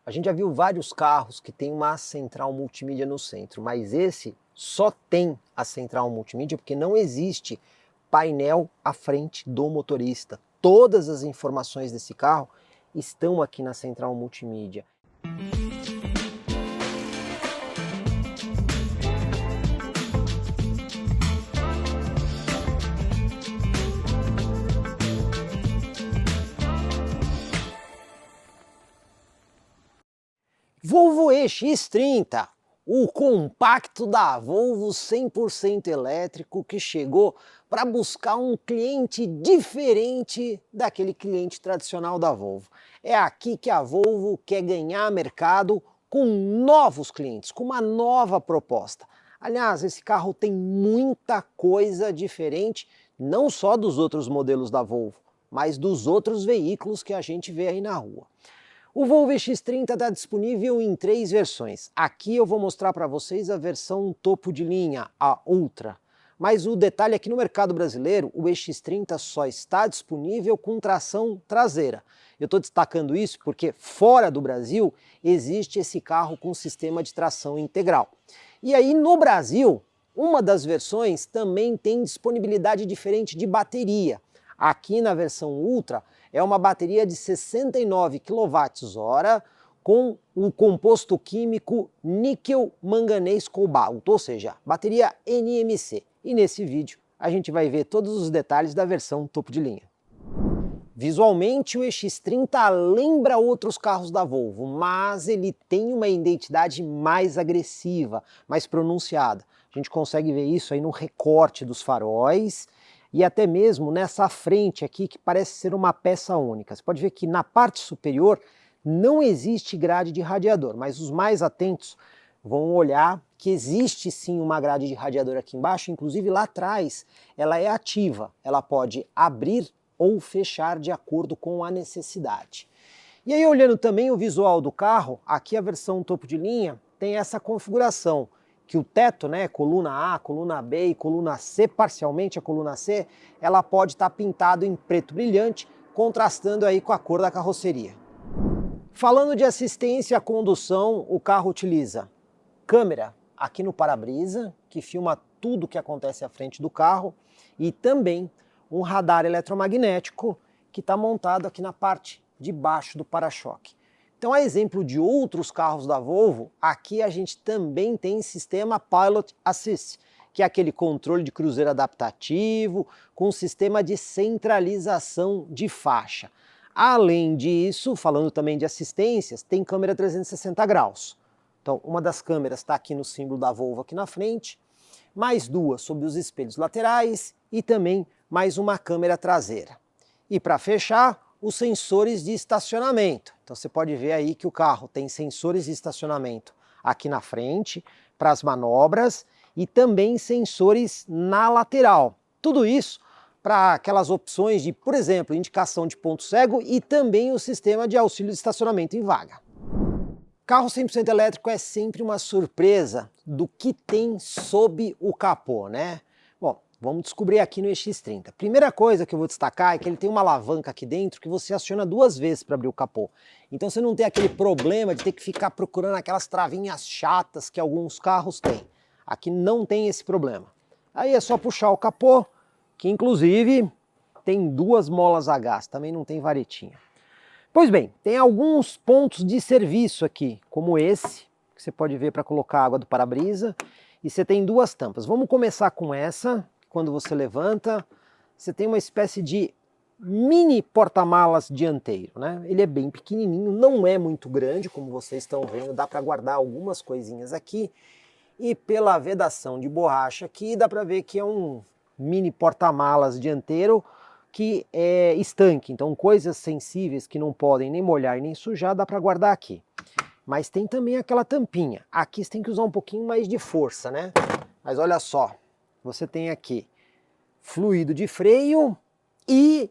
A gente já viu vários carros que tem uma central multimídia no centro, mas esse só tem a central multimídia porque não existe painel à frente do motorista. Todas as informações desse carro estão aqui na central multimídia. Volvo EX30, o compacto da Volvo 100% elétrico que chegou para buscar um cliente diferente daquele cliente tradicional da Volvo. É aqui que a Volvo quer ganhar mercado com novos clientes, com uma nova proposta. Aliás, esse carro tem muita coisa diferente, não só dos outros modelos da Volvo, mas dos outros veículos que a gente vê aí na rua. O Volvo EX30 está disponível em 3 versões. Aqui eu vou mostrar para vocês a versão topo de linha, a Ultra. Mas o detalhe é que no mercado brasileiro, o EX30 só está disponível com tração traseira. Eu estou destacando isso porque fora do Brasil existe esse carro com sistema de tração integral. E aí no Brasil, uma das versões também tem disponibilidade diferente de bateria. Aqui na versão Ultra é uma bateria de 69 kWh com um composto químico níquel manganês cobalto, ou seja, bateria NMC. E nesse vídeo a gente vai ver todos os detalhes da versão topo de linha. Visualmente o EX30 lembra outros carros da Volvo, mas ele tem uma identidade mais agressiva, mais pronunciada. A gente consegue ver isso aí no recorte dos faróis, e até mesmo nessa frente aqui que parece ser uma peça única. Você pode ver que na parte superior não existe grade de radiador, mas os mais atentos vão olhar que existe sim uma grade de radiador aqui embaixo, inclusive lá atrás ela é ativa, ela pode abrir ou fechar de acordo com a necessidade. E aí olhando também o visual do carro, aqui a versão topo de linha tem essa configuração, que o teto, né, coluna A, coluna B e coluna C, parcialmente a coluna C, ela pode estar pintado em preto brilhante, contrastando aí com a cor da carroceria. Falando de assistência à condução, o carro utiliza câmera aqui no para-brisa, que filma tudo o que acontece à frente do carro, e também um radar eletromagnético que está montado aqui na parte de baixo do para-choque. Então, a exemplo de outros carros da Volvo, aqui a gente também tem sistema Pilot Assist, que é aquele controle de cruzeiro adaptativo com sistema de centralização de faixa. Além disso, falando também de assistências, tem câmera 360 graus. Então, uma das câmeras está aqui no símbolo da Volvo aqui na frente, mais 2 sob os espelhos laterais e também mais uma câmera traseira. E para fechar, os sensores de estacionamento. Então você pode ver aí que o carro tem sensores de estacionamento aqui na frente, para as manobras, e também sensores na lateral. Tudo isso para aquelas opções de, por exemplo, indicação de ponto cego e também o sistema de auxílio de estacionamento em vaga. Carro 100% elétrico é sempre uma surpresa do que tem sob o capô, né? Bom, vamos descobrir aqui no EX30. Primeira coisa que eu vou destacar é que ele tem uma alavanca aqui dentro que você aciona 2 vezes para abrir o capô. Então você não tem aquele problema de ter que ficar procurando aquelas travinhas chatas que alguns carros têm. Aqui não tem esse problema. Aí é só puxar o capô, que inclusive tem 2 molas a gás, também não tem varetinha. Pois bem, tem alguns pontos de serviço aqui, como esse, que você pode ver para colocar água do para-brisa, e você tem 2 tampas. Vamos começar com essa. Quando você levanta, você tem uma espécie de mini porta-malas dianteiro, né? Ele é bem pequenininho, não é muito grande, como vocês estão vendo, dá para guardar algumas coisinhas aqui, e pela vedação de borracha aqui, dá para ver que é um mini porta-malas dianteiro que é estanque, então coisas sensíveis que não podem nem molhar e nem sujar, dá para guardar aqui. Mas tem também aquela tampinha, aqui você tem que usar um pouquinho mais de força, né? Mas olha só, você tem aqui fluido de freio e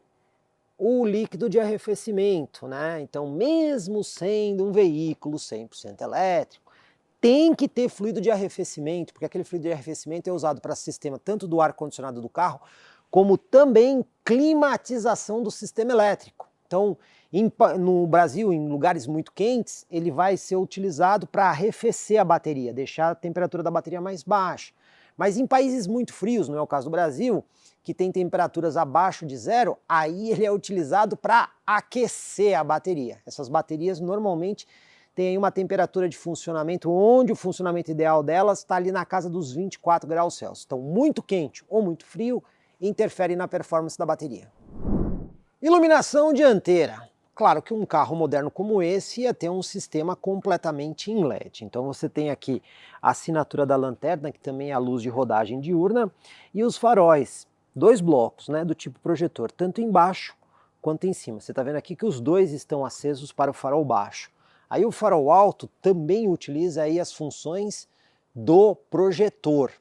o líquido de arrefecimento, né? Então, mesmo sendo um veículo 100% elétrico, tem que ter fluido de arrefecimento, porque aquele fluido de arrefecimento é usado para sistema tanto do ar-condicionado do carro, como também climatização do sistema elétrico. Então, No Brasil, em lugares muito quentes, ele vai ser utilizado para arrefecer a bateria, deixar a temperatura da bateria mais baixa. Mas em países muito frios, não é o caso do Brasil, que tem temperaturas abaixo de zero, aí ele é utilizado para aquecer a bateria. Essas baterias normalmente têm aí uma temperatura de funcionamento, onde o funcionamento ideal delas está ali na casa dos 24 graus Celsius. Então, muito quente ou muito frio interfere na performance da bateria. Iluminação dianteira. Claro que um carro moderno como esse ia ter um sistema completamente em LED. Então você tem aqui a assinatura da lanterna, que também é a luz de rodagem diurna, e os faróis, dois blocos, né, do tipo projetor, tanto embaixo quanto em cima. Você está vendo aqui que os dois estão acesos para o farol baixo. Aí o farol alto também utiliza aí as funções do projetor.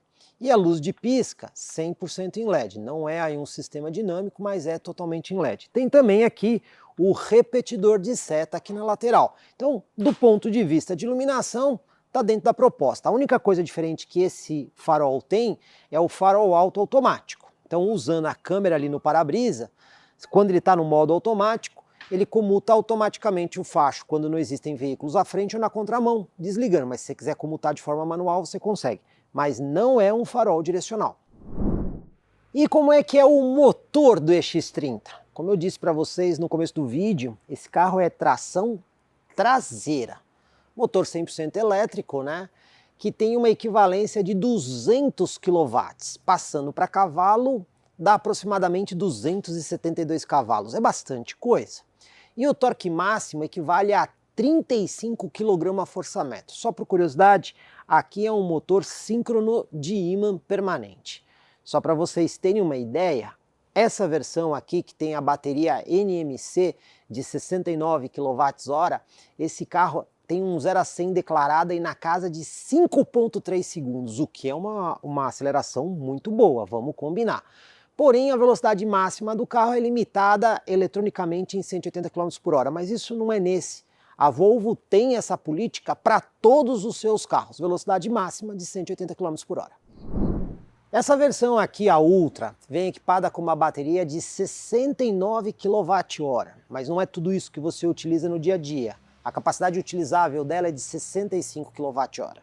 E a luz de pisca, 100% em LED. Não é aí um sistema dinâmico, mas é totalmente em LED. Tem também aqui o repetidor de seta aqui na lateral. Então, do ponto de vista de iluminação, está dentro da proposta. A única coisa diferente que esse farol tem é o farol alto automático. Então, usando a câmera ali no para-brisa, quando ele está no modo automático, ele comuta automaticamente o facho quando não existem veículos à frente ou na contramão, desligando. Mas se você quiser comutar de forma manual, você consegue. Mas não é um farol direcional. E como é que é o motor do EX30? Como eu disse para vocês no começo do vídeo, esse carro é tração traseira. Motor 100% elétrico, né? Que tem uma equivalência de 200 kW. Passando para cavalo, dá aproximadamente 272 cavalos. É bastante coisa. E o torque máximo equivale a 35 kgfm. Só por curiosidade, aqui é um motor síncrono de ímã permanente. Só para vocês terem uma ideia, essa versão aqui que tem a bateria NMC de 69 kWh, esse carro tem um 0 a 100 declarado aí na casa de 5,3 segundos, o que é uma aceleração muito boa, vamos combinar. Porém, a velocidade máxima do carro é limitada eletronicamente em 180 km por hora, mas isso não é nesse. A Volvo tem essa política para todos os seus carros, velocidade máxima de 180 km por hora. Essa versão aqui, a Ultra, vem equipada com uma bateria de 69 kWh, mas não é tudo isso que você utiliza no dia a dia. A capacidade utilizável dela é de 65 kWh.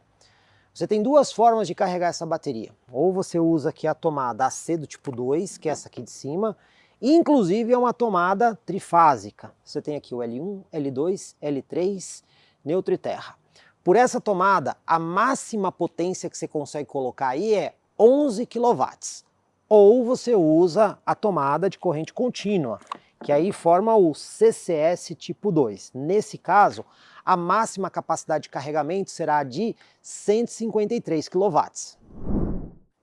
Você tem duas formas de carregar essa bateria. Ou você usa aqui a tomada AC do tipo 2, que é essa aqui de cima, e inclusive é uma tomada trifásica. Você tem aqui o L1, L2, L3, neutro e terra. Por essa tomada, a máxima potência que você consegue colocar aí é 11 kW. Ou você usa a tomada de corrente contínua, que aí forma o CCS tipo 2. Nesse caso, a máxima capacidade de carregamento será de 153 kW.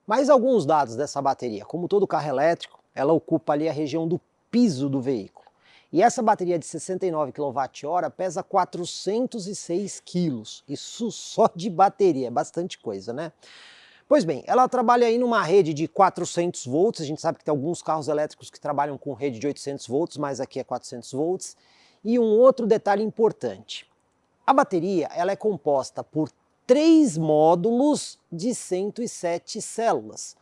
Mais alguns dados dessa bateria. Como todo carro elétrico, ela ocupa ali a região do piso do veículo. E essa bateria de 69 kWh pesa 406 kg. Isso só de bateria, é bastante coisa, né? Pois bem, ela trabalha aí numa rede de 400 volts, a gente sabe que tem alguns carros elétricos que trabalham com rede de 800 volts, mas aqui é 400 volts. E um outro detalhe importante, a bateria ela é composta por 3 módulos de 107 células.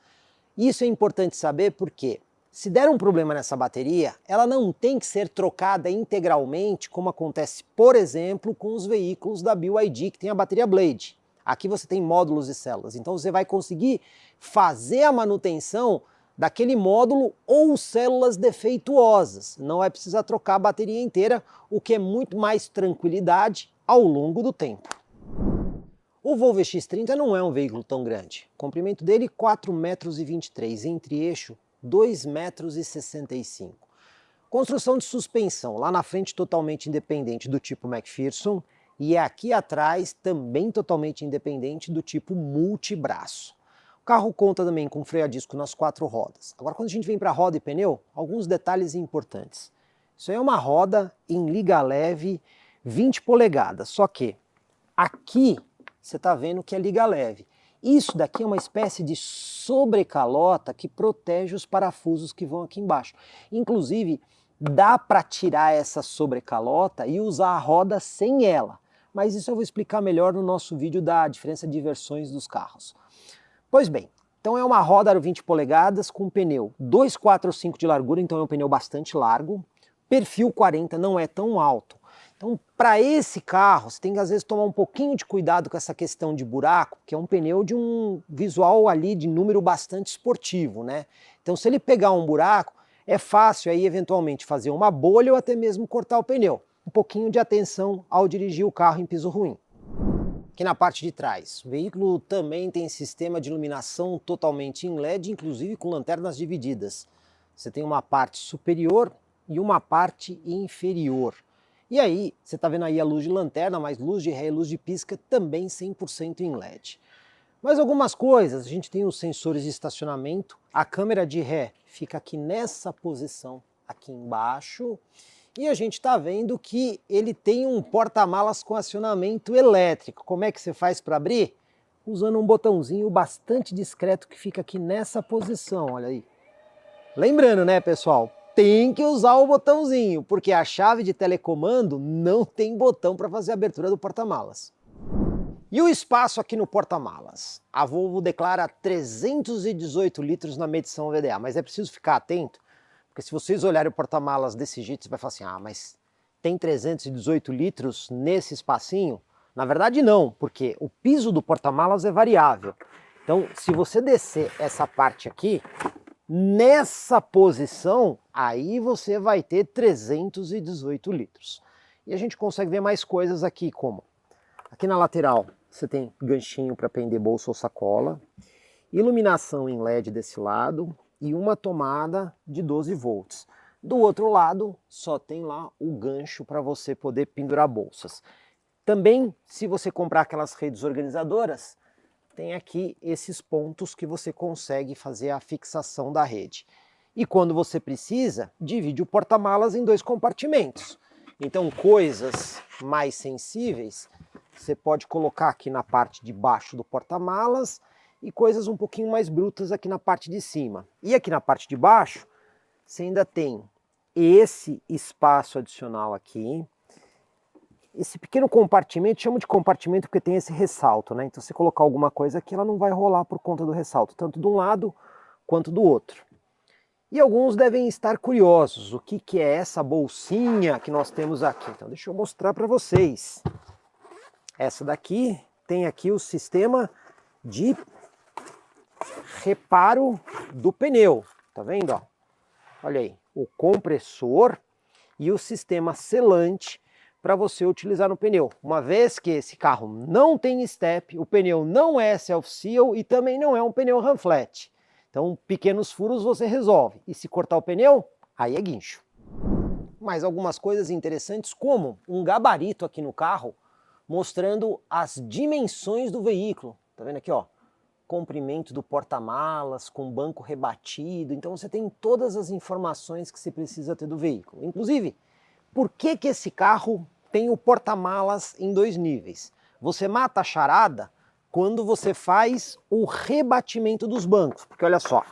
Isso é importante saber porque se der um problema nessa bateria, ela não tem que ser trocada integralmente, como acontece, por exemplo, com os veículos da BYD, que tem a bateria Blade. Aqui você tem módulos de células, então você vai conseguir fazer a manutenção daquele módulo ou células defeituosas. Não vai precisar trocar a bateria inteira, o que é muito mais tranquilidade ao longo do tempo. O Volvo EX30 não é um veículo tão grande. O comprimento dele 4,23 m, entre eixo 2,65 m. Construção de suspensão, lá na frente totalmente independente do tipo McPherson, e aqui atrás também totalmente independente do tipo multibraço. O carro conta também com freio a disco nas 4 rodas. Agora quando a gente vem para roda e pneu, alguns detalhes importantes. Isso aí é uma roda em liga leve 20 polegadas, só que aqui você está vendo que é liga leve. Isso daqui é uma espécie de sobrecalota que protege os parafusos que vão aqui embaixo. Inclusive, dá para tirar essa sobrecalota e usar a roda sem ela. Mas isso eu vou explicar melhor no nosso vídeo da diferença de versões dos carros. Pois bem, então é uma roda aro 20 polegadas com pneu 2,45 de largura, então é um pneu bastante largo, perfil 40 não é tão alto. Então, para esse carro, você tem que às vezes tomar um pouquinho de cuidado com essa questão de buraco, que é um pneu de um visual ali de número bastante esportivo, né? Então, se ele pegar um buraco, é fácil aí eventualmente fazer uma bolha ou até mesmo cortar o pneu. Um pouquinho de atenção ao dirigir o carro em piso ruim. Aqui na parte de trás, o veículo também tem sistema de iluminação totalmente em LED, inclusive com lanternas divididas. Você tem uma parte superior e uma parte inferior. E aí, você está vendo aí a luz de lanterna, mas luz de ré e luz de pisca também 100% em LED. Mas algumas coisas, a gente tem os sensores de estacionamento, a câmera de ré fica aqui nessa posição, aqui embaixo, e a gente está vendo que ele tem um porta-malas com acionamento elétrico. Como é que você faz para abrir? Usando um botãozinho bastante discreto que fica aqui nessa posição, olha aí. Lembrando, né, pessoal? Tem que usar o botãozinho, porque a chave de telecomando não tem botão para fazer a abertura do porta-malas. E o espaço aqui no porta-malas? A Volvo declara 318 litros na medição VDA, mas é preciso ficar atento, porque se vocês olharem o porta-malas desse jeito, você vai falar assim, ah, mas tem 318 litros nesse espacinho? Na verdade não, porque o piso do porta-malas é variável. Então, se você descer essa parte aqui, nessa posição, aí você vai ter 318 litros. E a gente consegue ver mais coisas aqui, como aqui na lateral você tem ganchinho para prender bolsa ou sacola, iluminação em LED desse lado e uma tomada de 12 volts. Do outro lado só tem lá o gancho para você poder pendurar bolsas. Também, se você comprar aquelas redes organizadoras, tem aqui esses pontos que você consegue fazer a fixação da rede. E quando você precisa, divide o porta-malas em 2 compartimentos. Então, coisas mais sensíveis, você pode colocar aqui na parte de baixo do porta-malas e coisas um pouquinho mais brutas aqui na parte de cima. E aqui na parte de baixo, você ainda tem esse espaço adicional aqui. Esse pequeno compartimento, chamo de compartimento porque tem esse ressalto, né? Então se colocar alguma coisa aqui, ela não vai rolar por conta do ressalto, tanto de um lado quanto do outro. E alguns devem estar curiosos, o que é essa bolsinha que nós temos aqui? Então deixa eu mostrar para vocês. Essa daqui tem aqui o sistema de reparo do pneu, tá vendo? Ó? Olha aí, o compressor e o sistema selante para você utilizar no pneu. Uma vez que esse carro não tem step, o pneu não é self-seal e também não é um pneu run flat. Então, pequenos furos você resolve. E se cortar o pneu, aí é guincho. Mais algumas coisas interessantes, como um gabarito aqui no carro, mostrando as dimensões do veículo. Tá vendo aqui, ó? Comprimento do porta-malas, com banco rebatido. Então você tem todas as informações que você precisa ter do veículo. Inclusive, por que esse carro tem o porta-malas em 2 níveis? Você mata a charada quando você faz o rebatimento dos bancos. Porque olha só,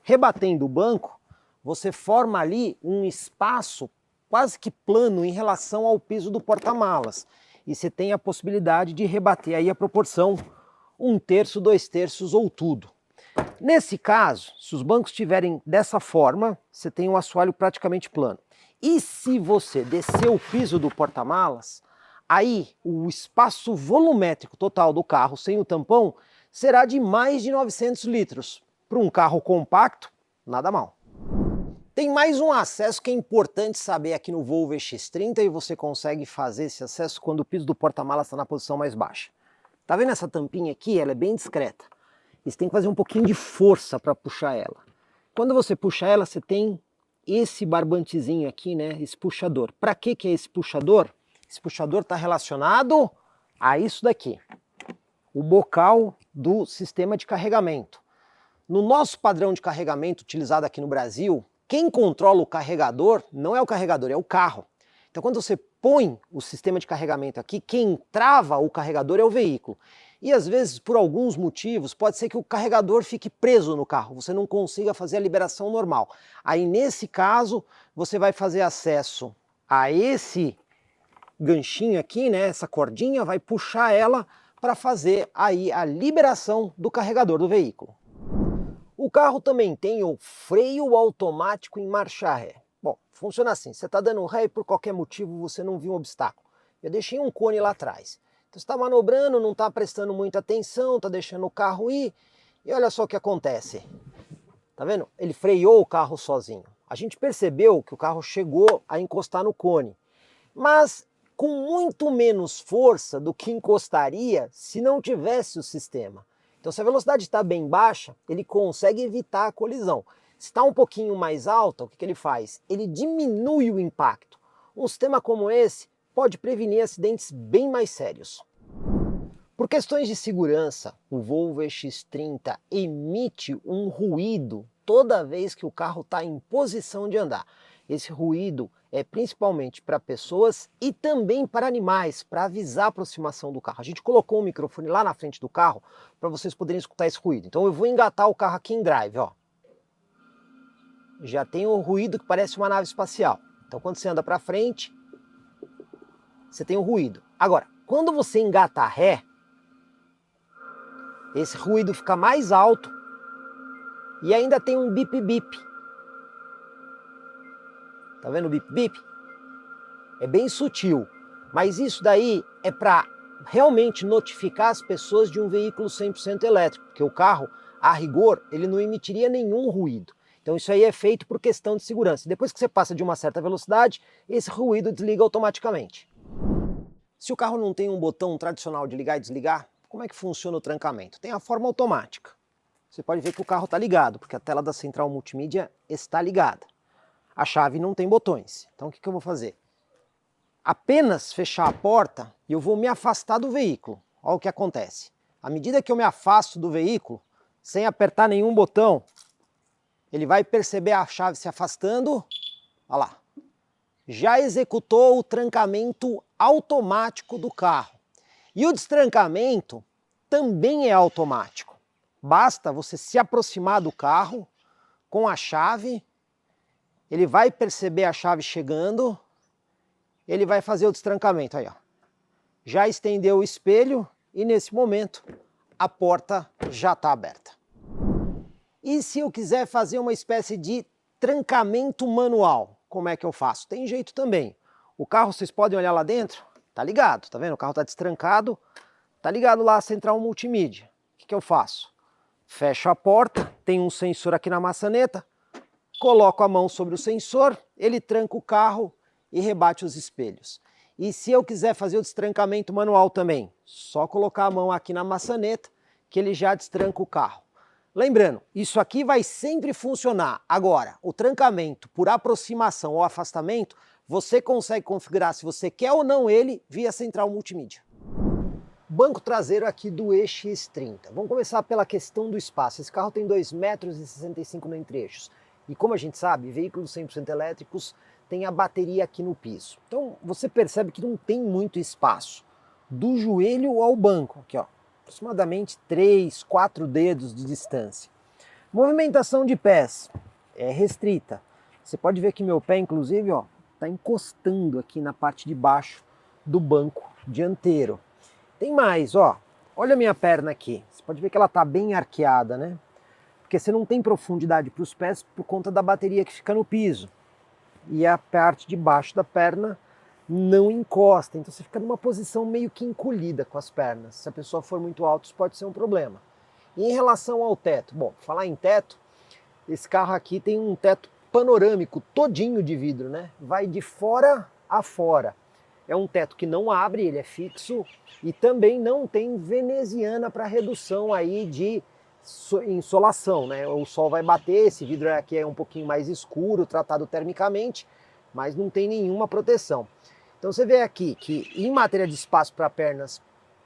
rebatendo o banco, você forma ali um espaço quase que plano em relação ao piso do porta-malas. E você tem a possibilidade de rebater aí a proporção 1/3, 2/3 ou tudo. Nesse caso, se os bancos estiverem dessa forma, você tem um assoalho praticamente plano. E se você descer o piso do porta-malas, aí o espaço volumétrico total do carro sem o tampão será de mais de 900 litros. Para um carro compacto, nada mal. Tem mais um acesso que é importante saber aqui no Volvo EX30 e você consegue fazer esse acesso quando o piso do porta-malas está na posição mais baixa. Tá vendo essa tampinha aqui? Ela é bem discreta. E você tem que fazer um pouquinho de força para puxar ela. Quando você puxa ela, você tem esse barbantezinho aqui, né? Esse puxador. Para que é esse puxador? Esse puxador está relacionado a isso daqui. O bocal do sistema de carregamento. No nosso padrão de carregamento utilizado aqui no Brasil, quem controla o carregador não é o carregador, é o carro. Então quando você põe o sistema de carregamento aqui, quem trava o carregador é o veículo. E às vezes, por alguns motivos, pode ser que o carregador fique preso no carro, você não consiga fazer a liberação normal. Aí nesse caso, você vai fazer acesso a esse ganchinho aqui, né, essa cordinha, vai puxar ela para fazer aí a liberação do carregador do veículo. O carro também tem o freio automático em marcha ré. Bom, funciona assim, você está dando ré e por qualquer motivo você não viu um obstáculo. Eu deixei um cone lá atrás. Então você está manobrando, não está prestando muita atenção, está deixando o carro ir, e olha só o que acontece. Tá vendo? Ele freou o carro sozinho. A gente percebeu que o carro chegou a encostar no cone, mas com muito menos força do que encostaria se não tivesse o sistema. Então, se a velocidade está bem baixa, ele consegue evitar a colisão. Se está um pouquinho mais alta, o que ele faz? Ele diminui o impacto. Um sistema como esse pode prevenir acidentes bem mais sérios. Por questões de segurança, o Volvo EX30 emite um ruído toda vez que o carro está em posição de andar. Esse ruído é principalmente para pessoas e também para animais, para avisar a aproximação do carro. A gente colocou um microfone lá na frente do carro para vocês poderem escutar esse ruído. Então eu vou engatar o carro aqui em drive, ó. Já tem um ruído que parece uma nave espacial. Então quando você anda para frente, você tem um ruído. Agora, quando você engata a ré, esse ruído fica mais alto e ainda tem um bip-bip. Tá vendo o bip-bip? É bem sutil, mas isso daí é para realmente notificar as pessoas de um veículo 100% elétrico, porque o carro, a rigor, ele não emitiria nenhum ruído. Então isso aí é feito por questão de segurança. Depois que você passa de uma certa velocidade, esse ruído desliga automaticamente. Se o carro não tem um botão tradicional de ligar e desligar, como é que funciona o trancamento? Tem a forma automática. Você pode ver que o carro está ligado, porque a tela da central multimídia está ligada. A chave não tem botões. Então o que eu vou fazer? Apenas fechar a porta e eu vou me afastar do veículo. Olha o que acontece. À medida que eu me afasto do veículo, sem apertar nenhum botão, ele vai perceber a chave se afastando. Olha lá. Já executou o trancamento automático do carro. E o destrancamento também é automático. Basta você se aproximar do carro com a chave, ele vai perceber a chave chegando, ele vai fazer o destrancamento. Aí, ó. Já estendeu o espelho e nesse momento a porta já está aberta. E se eu quiser fazer uma espécie de trancamento manual, como é que eu faço? Tem jeito também. O carro, vocês podem olhar lá dentro, tá ligado, tá vendo? O carro tá destrancado, tá ligado lá a central multimídia. O que eu faço? Fecho a porta, tem um sensor aqui na maçaneta, coloco a mão sobre o sensor, ele tranca o carro e rebate os espelhos. E se eu quiser fazer o destrancamento manual também, só colocar a mão aqui na maçaneta que ele já destranca o carro. Lembrando, isso aqui vai sempre funcionar. Agora, o trancamento por aproximação ou afastamento, você consegue configurar se você quer ou não ele via central multimídia. Banco traseiro aqui do EX30. Vamos começar pela questão do espaço. Esse carro tem 2,65 m no entre-eixos. E como a gente sabe, veículos 100% elétricos têm a bateria aqui no piso. Então você percebe que não tem muito espaço. Do joelho ao banco, aqui ó, aproximadamente 3, 4 dedos de distância. Movimentação de pés é restrita. Você pode ver que meu pé, inclusive, ó, está encostando aqui na parte de baixo do banco dianteiro. Tem mais, ó. Olha a minha perna aqui. Você pode ver que ela está bem arqueada, né? Porque você não tem profundidade para os pés por conta da bateria que fica no piso. E a parte de baixo da perna não encosta. Então você fica numa posição meio que encolhida com as pernas. Se a pessoa for muito alta, isso pode ser um problema. E em relação ao teto, bom, falar em teto, esse carro aqui tem um teto panorâmico todinho de vidro, né? Vai de fora a fora. É um teto que não abre, ele é fixo e também não tem veneziana para redução aí de insolação, né? O sol vai bater, esse vidro aqui é um pouquinho mais escuro, tratado termicamente, mas não tem nenhuma proteção. Então você vê aqui que em matéria de espaço para pernas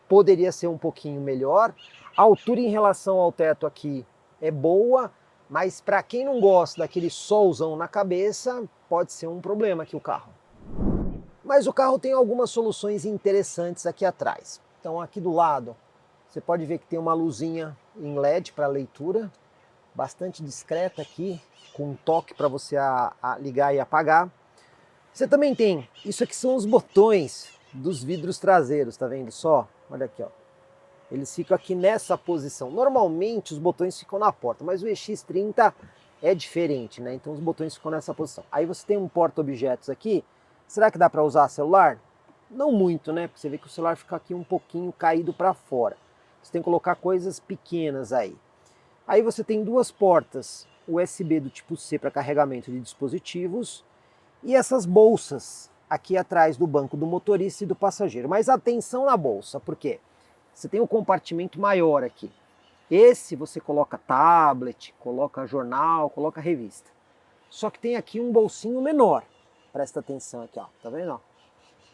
poderia ser um pouquinho melhor. A altura em relação ao teto aqui é boa, mas para quem não gosta daquele solzão na cabeça, pode ser um problema aqui o carro. Mas o carro tem algumas soluções interessantes aqui atrás. Então aqui do lado, você pode ver que tem uma luzinha em LED para leitura, bastante discreta aqui, com um toque para você ligar e apagar. Você também tem, isso aqui são os botões dos vidros traseiros, tá vendo só? Olha aqui, ó. Eles ficam aqui nessa posição. Normalmente os botões ficam na porta, mas o EX30 é diferente, né? Então os botões ficam nessa posição. Aí você tem um porta-objetos aqui. Será que dá para usar celular? Não muito, né? Porque você vê que o celular fica aqui um pouquinho caído para fora. Você tem que colocar coisas pequenas aí. Aí você tem duas portas USB do tipo C para carregamento de dispositivos e essas bolsas aqui atrás do banco do motorista e do passageiro. Mas atenção na bolsa, por quê? Você tem um compartimento maior aqui. Esse você coloca tablet, coloca jornal, coloca revista. Só que tem aqui um bolsinho menor. Presta atenção aqui, ó. Tá vendo?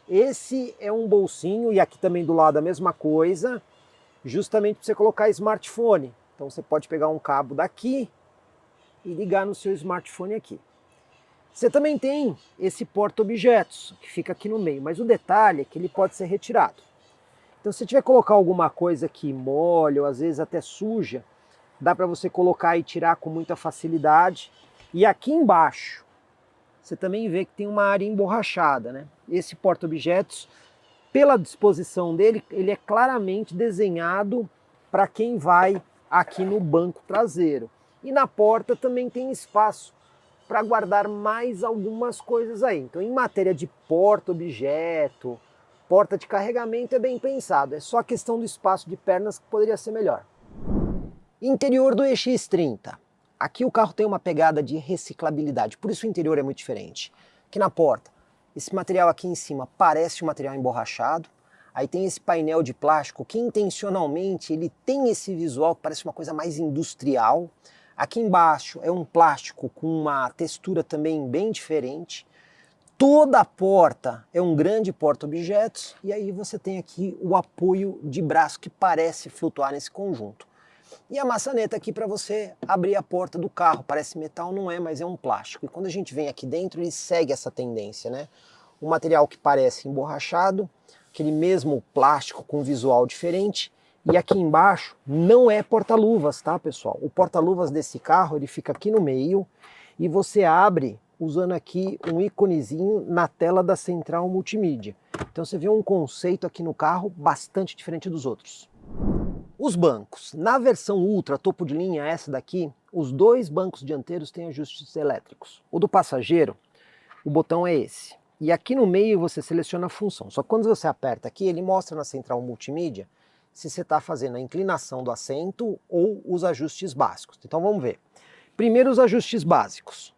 Esse é um bolsinho, e aqui também do lado a mesma coisa, justamente para você colocar smartphone. Então você pode pegar um cabo daqui e ligar no seu smartphone aqui. Você também tem esse porta-objetos, que fica aqui no meio, mas o detalhe é que ele pode ser retirado. Então se tiver que colocar alguma coisa aqui mole, ou às vezes até suja, dá para você colocar e tirar com muita facilidade. E aqui embaixo, você também vê que tem uma área emborrachada, né? Esse porta-objetos, pela disposição dele, ele é claramente desenhado para quem vai aqui no banco traseiro. E na porta também tem espaço para guardar mais algumas coisas aí. Então, em matéria de porta-objeto, porta de carregamento é bem pensado. É só a questão do espaço de pernas que poderia ser melhor. Interior do EX30. Aqui o carro tem uma pegada de reciclabilidade, por isso o interior é muito diferente. Aqui na porta, esse material aqui em cima parece um material emborrachado. Aí tem esse painel de plástico que intencionalmente ele tem esse visual que parece uma coisa mais industrial. Aqui embaixo é um plástico com uma textura também bem diferente. Toda a porta é um grande porta-objetos e aí você tem aqui o apoio de braço que parece flutuar nesse conjunto. E a maçaneta aqui para você abrir a porta do carro, parece metal, não é, mas é um plástico. E quando a gente vem aqui dentro, ele segue essa tendência, né? Um material que parece emborrachado, aquele mesmo plástico com visual diferente. E aqui embaixo não é porta-luvas, tá, pessoal? O porta-luvas desse carro, ele fica aqui no meio e você abre usando aqui um íconezinho na tela da central multimídia. Então você vê um conceito aqui no carro bastante diferente dos outros. Os bancos. Na versão Ultra, topo de linha, essa daqui, os dois bancos dianteiros têm ajustes elétricos. O do passageiro, o botão é esse. E aqui no meio você seleciona a função. Só que quando você aperta aqui, ele mostra na central multimídia se você está fazendo a inclinação do assento ou os ajustes básicos. Então vamos ver. Primeiro os ajustes básicos.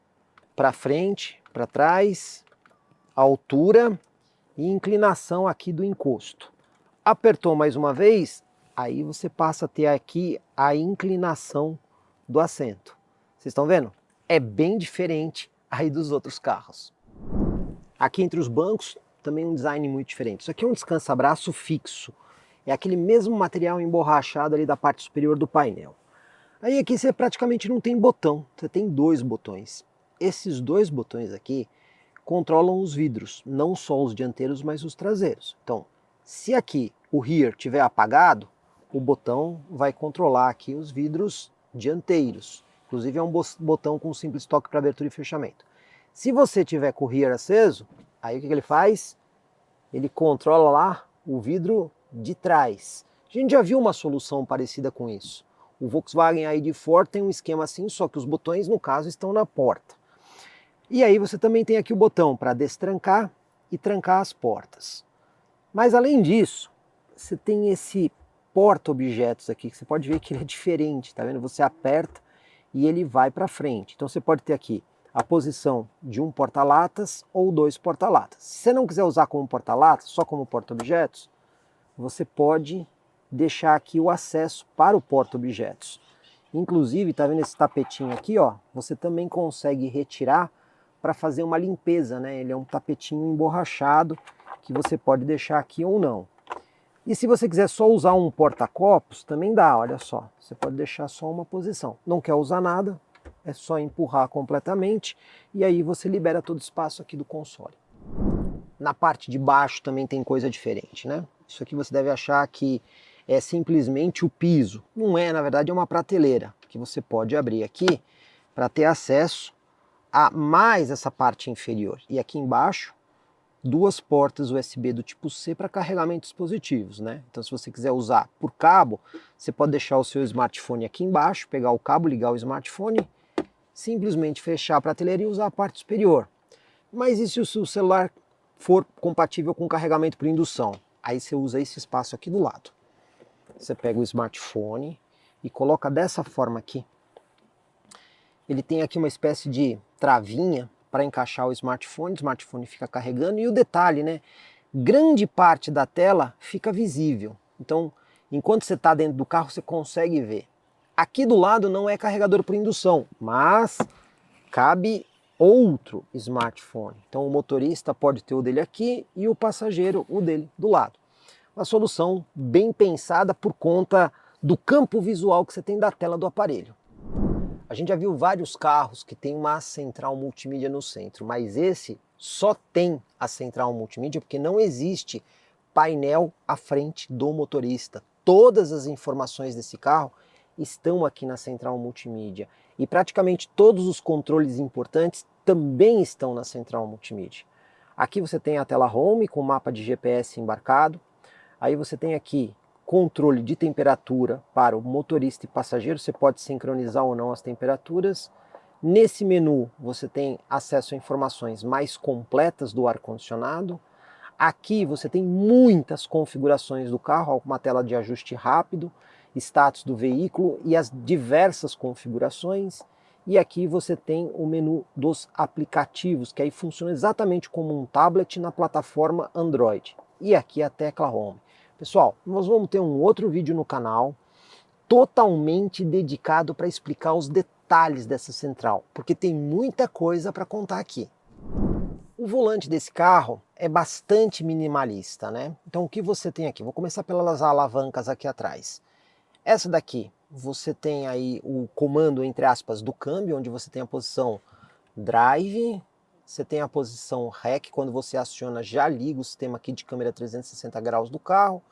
Para frente, para trás, altura e inclinação aqui do encosto. Apertou mais uma vez, aí você passa a ter aqui a inclinação do assento. Vocês estão vendo? É bem diferente aí dos outros carros. Aqui entre os bancos também um design muito diferente. Isso aqui é um descansa-braço fixo. É aquele mesmo material emborrachado ali da parte superior do painel. Aí aqui você praticamente não tem botão, você tem dois botões. Esses dois botões aqui controlam os vidros, não só os dianteiros, mas os traseiros. Então, se aqui o rear estiver apagado, o botão vai controlar aqui os vidros dianteiros. Inclusive é um botão com simples toque para abertura e fechamento. Se você tiver com o rear aceso, aí o que ele faz? Ele controla lá o vidro de trás. A gente já viu uma solução parecida com isso. O Volkswagen ID4 tem um esquema assim, só que os botões, no caso, estão na porta. E aí você também tem aqui o botão para destrancar e trancar as portas. Mas além disso, você tem esse porta-objetos aqui, que você pode ver que ele é diferente, tá vendo? Você aperta e ele vai para frente. Então você pode ter aqui a posição de um porta-latas ou dois porta-latas. Se você não quiser usar como porta-latas, só como porta-objetos, você pode deixar aqui o acesso para o porta-objetos. Inclusive, tá vendo esse tapetinho aqui, ó? Você também consegue retirar para fazer uma limpeza, né? Ele é um tapetinho emborrachado que você pode deixar aqui ou não. E se você quiser só usar um porta-copos, também dá, olha só. Você pode deixar só uma posição. Não quer usar nada, é só empurrar completamente e aí você libera todo o espaço aqui do console. Na parte de baixo também tem coisa diferente, né? Isso aqui você deve achar que é simplesmente o piso. Não é, na verdade é uma prateleira que você pode abrir aqui para ter acesso a mais essa parte inferior. E aqui embaixo, duas portas USB do tipo C para carregamento de dispositivos, né? Então se você quiser usar por cabo, você pode deixar o seu smartphone aqui embaixo, pegar o cabo, ligar o smartphone simplesmente fechar a prateleira e usar a parte superior. Mas e se o seu celular for compatível com carregamento por indução? Aí você usa esse espaço aqui do lado. Você pega o smartphone e coloca dessa forma aqui. Ele tem aqui uma espécie de travinha para encaixar o smartphone fica carregando e o detalhe, né? Grande parte da tela fica visível. Então, enquanto você está dentro do carro, você consegue ver. Aqui do lado não é carregador por indução, mas cabe outro smartphone. Então o motorista pode ter o dele aqui e o passageiro o dele do lado. Uma solução bem pensada por conta do campo visual que você tem da tela do aparelho. A gente já viu vários carros que tem uma central multimídia no centro, mas esse só tem a central multimídia porque não existe painel à frente do motorista. Todas as informações desse carro estão aqui na central multimídia e praticamente todos os controles importantes também estão na central multimídia. Aqui você tem a tela home com mapa de GPS embarcado, aí você tem aqui controle de temperatura para o motorista e passageiro, você pode sincronizar ou não as temperaturas. Nesse menu você tem acesso a informações mais completas do ar-condicionado. Aqui você tem muitas configurações do carro, uma tela de ajuste rápido, status do veículo e as diversas configurações. E aqui você tem o menu dos aplicativos, que aí funciona exatamente como um tablet na plataforma Android. E aqui a tecla Home. Pessoal, nós vamos ter um outro vídeo no canal totalmente dedicado para explicar os detalhes dessa central, porque tem muita coisa para contar aqui. O volante desse carro é bastante minimalista, né? Então o que você tem aqui? Vou começar pelas alavancas aqui atrás. Essa daqui, você tem aí o comando, entre aspas, do câmbio, onde você tem a posição drive, você tem a posição rec, quando você aciona já liga o sistema aqui de câmera 360 graus do carro,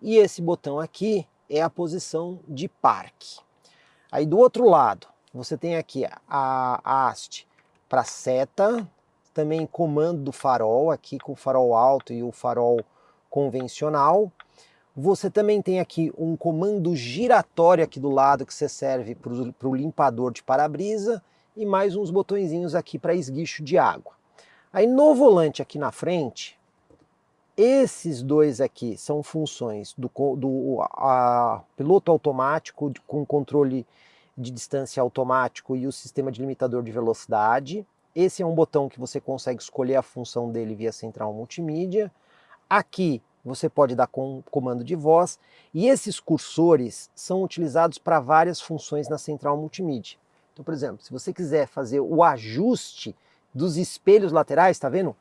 e esse botão aqui é a posição de parque. Aí do outro lado, você tem aqui a haste para seta, também comando do farol, aqui com o farol alto e o farol convencional. Você também tem aqui um comando giratório aqui do lado que você serve para o limpador de para-brisa e mais uns botõezinhos aqui para esguicho de água. Aí no volante aqui na frente, esses dois aqui são funções do piloto automático com controle de distância automático e o sistema de limitador de velocidade. Esse é um botão que você consegue escolher a função dele via central multimídia. Aqui você pode dar comando de voz e esses cursores são utilizados para várias funções na central multimídia. Então, por exemplo, se você quiser fazer o ajuste dos espelhos laterais, tá vendo?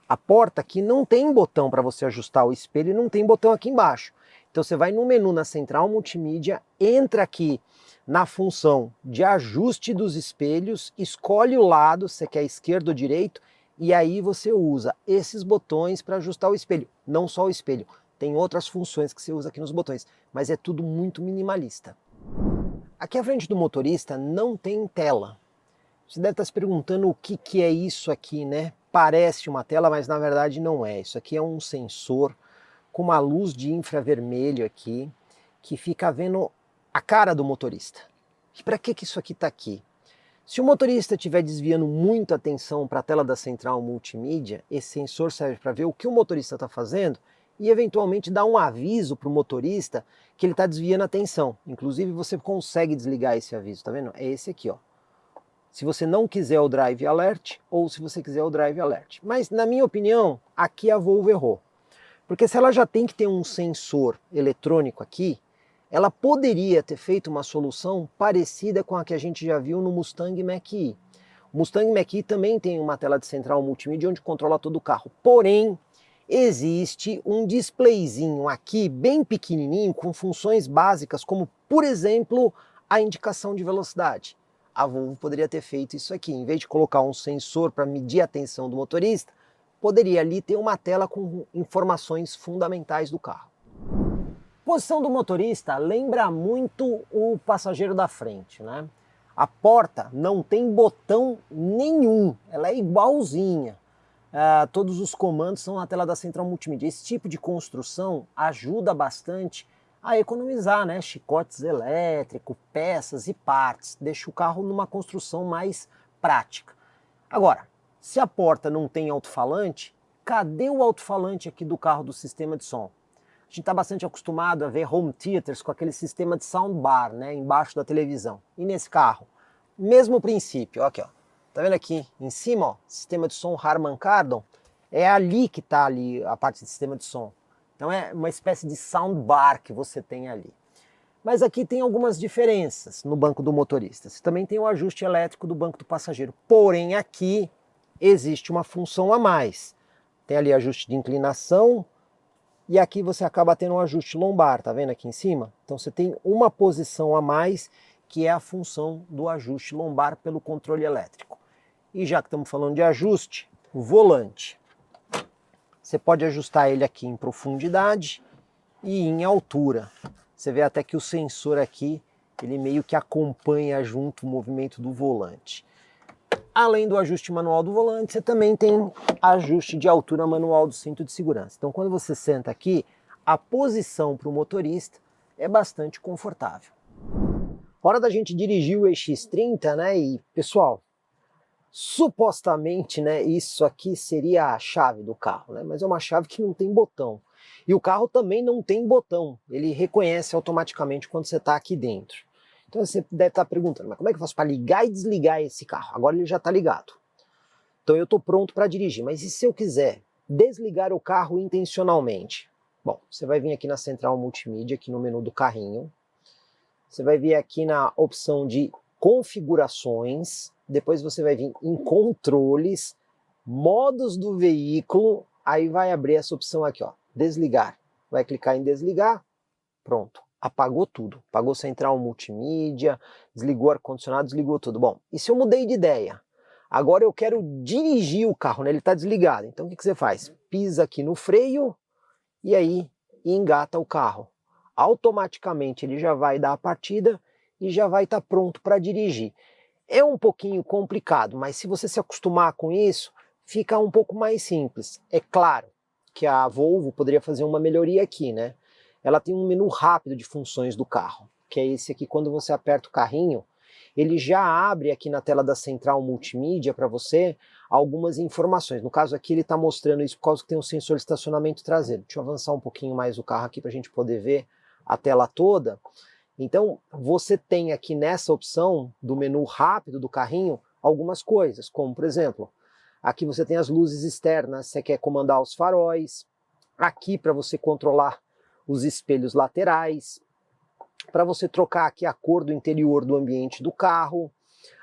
A porta aqui não tem botão para você ajustar o espelho e não tem botão aqui embaixo. Então você vai no menu na central multimídia, entra aqui na função de ajuste dos espelhos, escolhe o lado, se quer esquerdo ou direito, e aí você usa esses botões para ajustar o espelho. Não só o espelho, tem outras funções que você usa aqui nos botões, mas é tudo muito minimalista. Aqui à frente do motorista não tem tela. Você deve estar se perguntando o que é isso aqui, né? Parece uma tela, mas na verdade não é. Isso aqui é um sensor com uma luz de infravermelho aqui, que fica vendo a cara do motorista. E para que isso aqui está aqui? Se o motorista estiver desviando muito a atenção para a tela da central multimídia, esse sensor serve para ver o que o motorista está fazendo e eventualmente dar um aviso para o motorista que ele está desviando a atenção. Inclusive você consegue desligar esse aviso, tá vendo? É esse aqui, ó. Se você não quiser o Drive Alert ou se você quiser o Drive Alert. Mas na minha opinião, aqui a Volvo errou. Porque se ela já tem que ter um sensor eletrônico aqui, ela poderia ter feito uma solução parecida com a que a gente já viu no Mustang Mach-E. O Mustang Mach-E também tem uma tela de central multimídia onde controla todo o carro. Porém, existe um displayzinho aqui bem pequenininho com funções básicas como, por exemplo, a indicação de velocidade. A Volvo poderia ter feito isso aqui. Em vez de colocar um sensor para medir a atenção do motorista, poderia ali ter uma tela com informações fundamentais do carro. Posição do motorista lembra muito o passageiro da frente, né? A porta não tem botão nenhum, ela é igualzinha. Todos os comandos são na tela da central multimídia. Esse tipo de construção ajuda bastante a economizar, né? Chicotes elétricos, peças e partes. Deixa o carro numa construção mais prática. Agora, se a porta não tem alto-falante, cadê o alto-falante aqui do carro do sistema de som? A gente está bastante acostumado a ver home theaters com aquele sistema de soundbar, né, embaixo da televisão. E nesse carro, mesmo princípio, ó, aqui, ó. Tá vendo aqui em cima, ó, sistema de som Harman Kardon? É ali que está ali a parte de sistema de som. Então é uma espécie de soundbar que você tem ali. Mas aqui tem algumas diferenças no banco do motorista. Você também tem o ajuste elétrico do banco do passageiro. Porém, aqui existe uma função a mais. Tem ali ajuste de inclinação e aqui você acaba tendo um ajuste lombar, tá vendo aqui em cima? Então você tem uma posição a mais, que é a função do ajuste lombar pelo controle elétrico. E já que estamos falando de ajuste, o volante. Você pode ajustar ele aqui em profundidade e em altura. Você vê até que o sensor aqui, ele meio que acompanha junto o movimento do volante. Além do ajuste manual do volante, você também tem ajuste de altura manual do cinto de segurança. Então quando você senta aqui, a posição para o motorista é bastante confortável. Hora da gente dirigir o EX30, né? E pessoal, supostamente, né, isso aqui seria a chave do carro, né? Mas é uma chave que não tem botão. E o carro também não tem botão, ele reconhece automaticamente quando você está aqui dentro. Então você deve estar perguntando, mas como é que eu faço para ligar e desligar esse carro? Agora ele já está ligado. Então eu estou pronto para dirigir, mas e se eu quiser desligar o carro intencionalmente? Bom, você vai vir aqui na central multimídia, aqui no menu do carrinho. Você vai vir aqui na opção de configurações, depois você vai vir em controles, modos do veículo, aí vai abrir essa opção aqui, ó, desligar. Vai clicar em desligar, pronto, apagou tudo. Apagou central multimídia, desligou ar-condicionado, desligou tudo. Bom, e se eu mudei de ideia? Agora eu quero dirigir o carro, né? Ele está desligado. Então o que você faz? Pisa aqui no freio e aí engata o carro. Automaticamente ele já vai dar a partida e já vai estar pronto para dirigir. É um pouquinho complicado, mas se você se acostumar com isso, fica um pouco mais simples. É claro que a Volvo poderia fazer uma melhoria aqui, né? Ela tem um menu rápido de funções do carro, que é esse aqui. Quando você aperta o carrinho, ele já abre aqui na tela da central multimídia para você algumas informações. No caso aqui ele está mostrando isso por causa que tem um sensor de estacionamento traseiro. Deixa eu avançar um pouquinho mais o carro aqui para a gente poder ver a tela toda. Então você tem aqui nessa opção do menu rápido do carrinho algumas coisas, como por exemplo, aqui você tem as luzes externas, você quer comandar os faróis, aqui para você controlar os espelhos laterais, para você trocar aqui a cor do interior do ambiente do carro,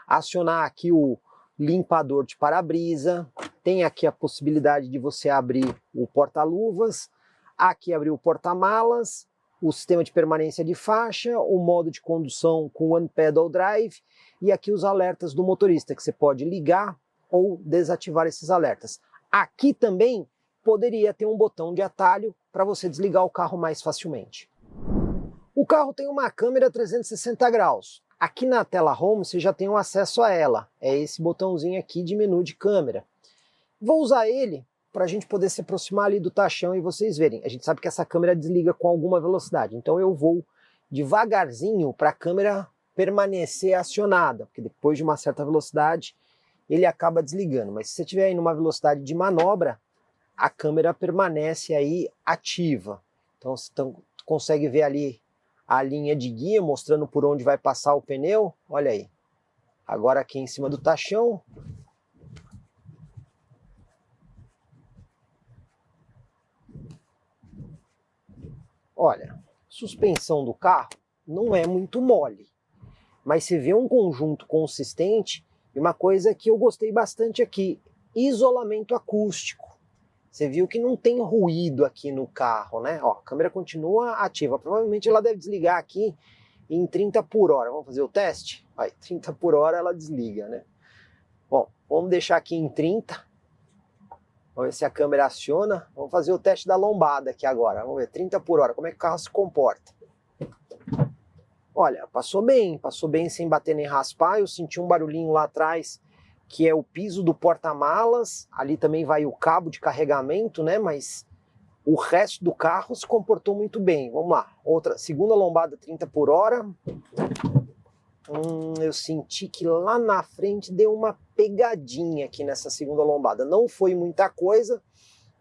acionar aqui o limpador de para-brisa, tem aqui a possibilidade de você abrir o porta-luvas, aqui abrir o porta-malas, o sistema de permanência de faixa, o modo de condução com One Pedal Drive e aqui os alertas do motorista, que você pode ligar ou desativar esses alertas. Aqui também poderia ter um botão de atalho para você desligar o carro mais facilmente. O carro tem uma câmera 360 graus. Aqui na tela Home você já tem um acesso a ela. É esse botãozinho aqui de menu de câmera. Vou usar ele para a gente poder se aproximar ali do taxão e vocês verem. A gente sabe que essa câmera desliga com alguma velocidade, então eu vou devagarzinho para a câmera permanecer acionada, porque depois de uma certa velocidade ele acaba desligando. Mas se você estiver em uma velocidade de manobra, a câmera permanece aí ativa. Então você consegue ver ali a linha de guia mostrando por onde vai passar o pneu. Olha aí. Agora aqui em cima do taxão. Olha, suspensão do carro não é muito mole, mas você vê um conjunto consistente e uma coisa que eu gostei bastante aqui, isolamento acústico. Você viu que não tem ruído aqui no carro, né? Ó, a câmera continua ativa, provavelmente ela deve desligar aqui em 30 por hora. Vamos fazer o teste? Vai, 30 por hora ela desliga, né? Bom, vamos deixar aqui em 30. Vamos ver se a câmera aciona. Vamos fazer o teste da lombada aqui agora. Vamos ver, 30 por hora, como é que o carro se comporta. Olha, passou bem sem bater nem raspar. Eu senti um barulhinho lá atrás, que é o piso do porta-malas. Ali também vai o cabo de carregamento, né? Mas O resto do carro se comportou muito bem. Vamos lá, segunda lombada 30 por hora. Eu senti que lá na frente deu uma pegadinha aqui nessa segunda lombada. Não foi muita coisa,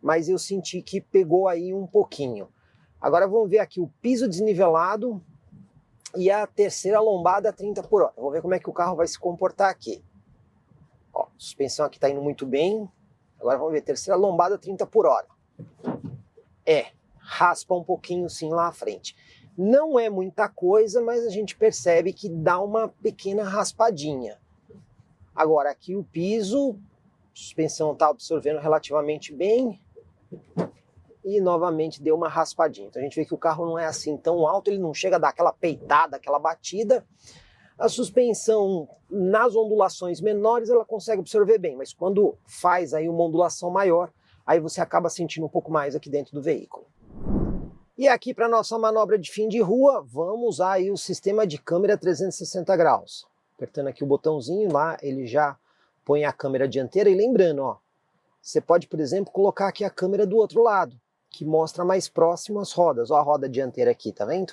mas eu senti que pegou aí um pouquinho. Agora vamos ver aqui o piso desnivelado e a terceira lombada 30 por hora. Vamos ver como é que o carro vai se comportar aqui. Ó, a suspensão aqui está indo muito bem. Agora vamos ver, terceira lombada 30 por hora. Raspa um pouquinho sim lá à frente. Não é muita coisa, mas a gente percebe que dá uma pequena raspadinha. Agora aqui o piso, a suspensão está absorvendo relativamente bem. E novamente deu uma raspadinha. Então a gente vê que o carro não é assim tão alto, ele não chega a dar aquela peitada, aquela batida. A suspensão nas ondulações menores ela consegue absorver bem, mas quando faz aí uma ondulação maior, aí você acaba sentindo um pouco mais aqui dentro do veículo. E aqui para nossa manobra de fim de rua, vamos usar aí o sistema de câmera 360 graus. Apertando aqui o botãozinho lá, ele já põe a câmera dianteira e lembrando, ó, você pode, por exemplo, colocar aqui a câmera do outro lado, que mostra mais próximo as rodas. Ó a roda dianteira aqui, tá vendo?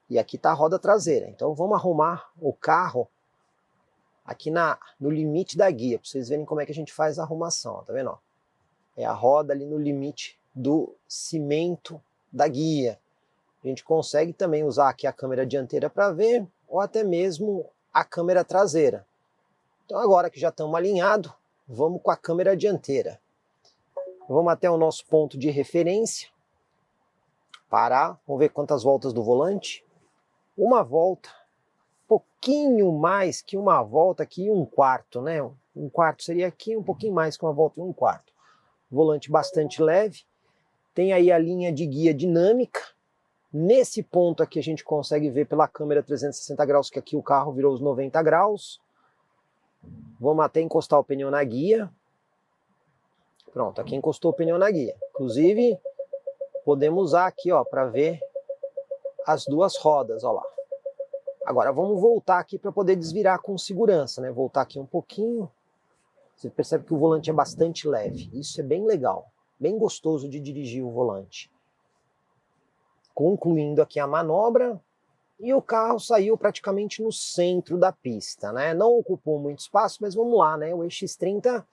E aqui tá a roda traseira. Então vamos arrumar o carro aqui no limite da guia, para vocês verem como é que a gente faz a arrumação, ó, tá vendo? Ó? É a roda ali no limite do cimento da guia. A gente consegue também usar aqui a câmera dianteira para ver, ou até mesmo a câmera traseira. Então agora que já estamos alinhados, vamos com a câmera dianteira. Vamos até o nosso ponto de referência, parar, vamos ver quantas voltas do volante. Uma volta, pouquinho mais que uma volta aqui e um quarto, né? Um quarto seria aqui, um pouquinho mais que uma volta e um quarto. Volante bastante leve, tem aí a linha de guia dinâmica. Nesse ponto aqui a gente consegue ver pela câmera 360 graus que aqui o carro virou os 90 graus. Vamos até encostar o pneu na guia. Pronto, aqui encostou o pneu na guia. Inclusive, podemos usar aqui, ó, para ver as duas rodas, ó lá. Agora vamos voltar aqui para poder desvirar com segurança, né? Voltar aqui um pouquinho. Você percebe que o volante é bastante leve. Isso é bem legal, bem gostoso de dirigir o volante. Concluindo aqui a manobra, e o carro saiu praticamente no centro da pista, né? Não ocupou muito espaço, mas vamos lá, né? O EX30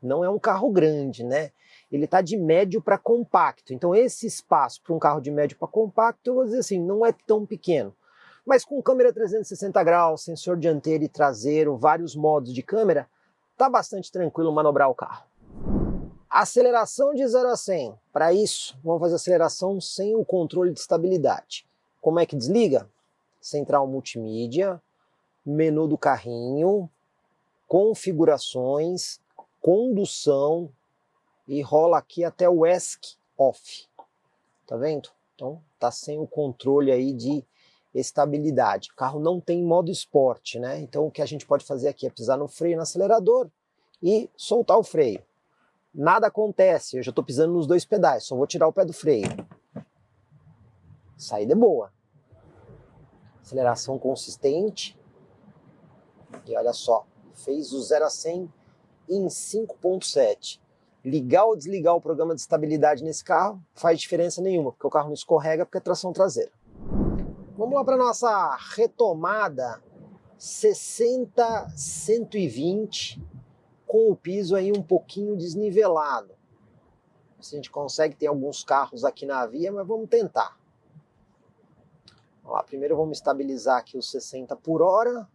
não é um carro grande, né? Ele está de médio para compacto. Então esse espaço para um carro de médio para compacto, eu vou dizer assim, não é tão pequeno. Mas com câmera 360 graus, sensor dianteiro e traseiro, vários modos de câmera, tá bastante tranquilo manobrar o carro. Aceleração de 0 a 100. Para isso, vamos fazer aceleração sem o controle de estabilidade. Como é que desliga? Central multimídia, menu do carrinho, configurações, condução e rola aqui até o ESC Off. Tá vendo? Então tá sem o controle aí de estabilidade. O carro não tem modo esporte, né? Então o que a gente pode fazer aqui é pisar no freio, no acelerador e soltar o freio. Nada acontece, eu já estou pisando nos dois pedais, só vou tirar o pé do freio. Saída é boa. Aceleração consistente. E olha só, fez o 0 a 100 em 5.7. Ligar ou desligar o programa de estabilidade nesse carro faz diferença nenhuma, porque o carro não escorrega porque é tração traseira. Vamos lá para a nossa retomada 60-120, com o piso aí um pouquinho desnivelado. Se a gente consegue, tem alguns carros aqui na via, mas vamos tentar. Vamos lá, primeiro vamos estabilizar aqui os 60 por hora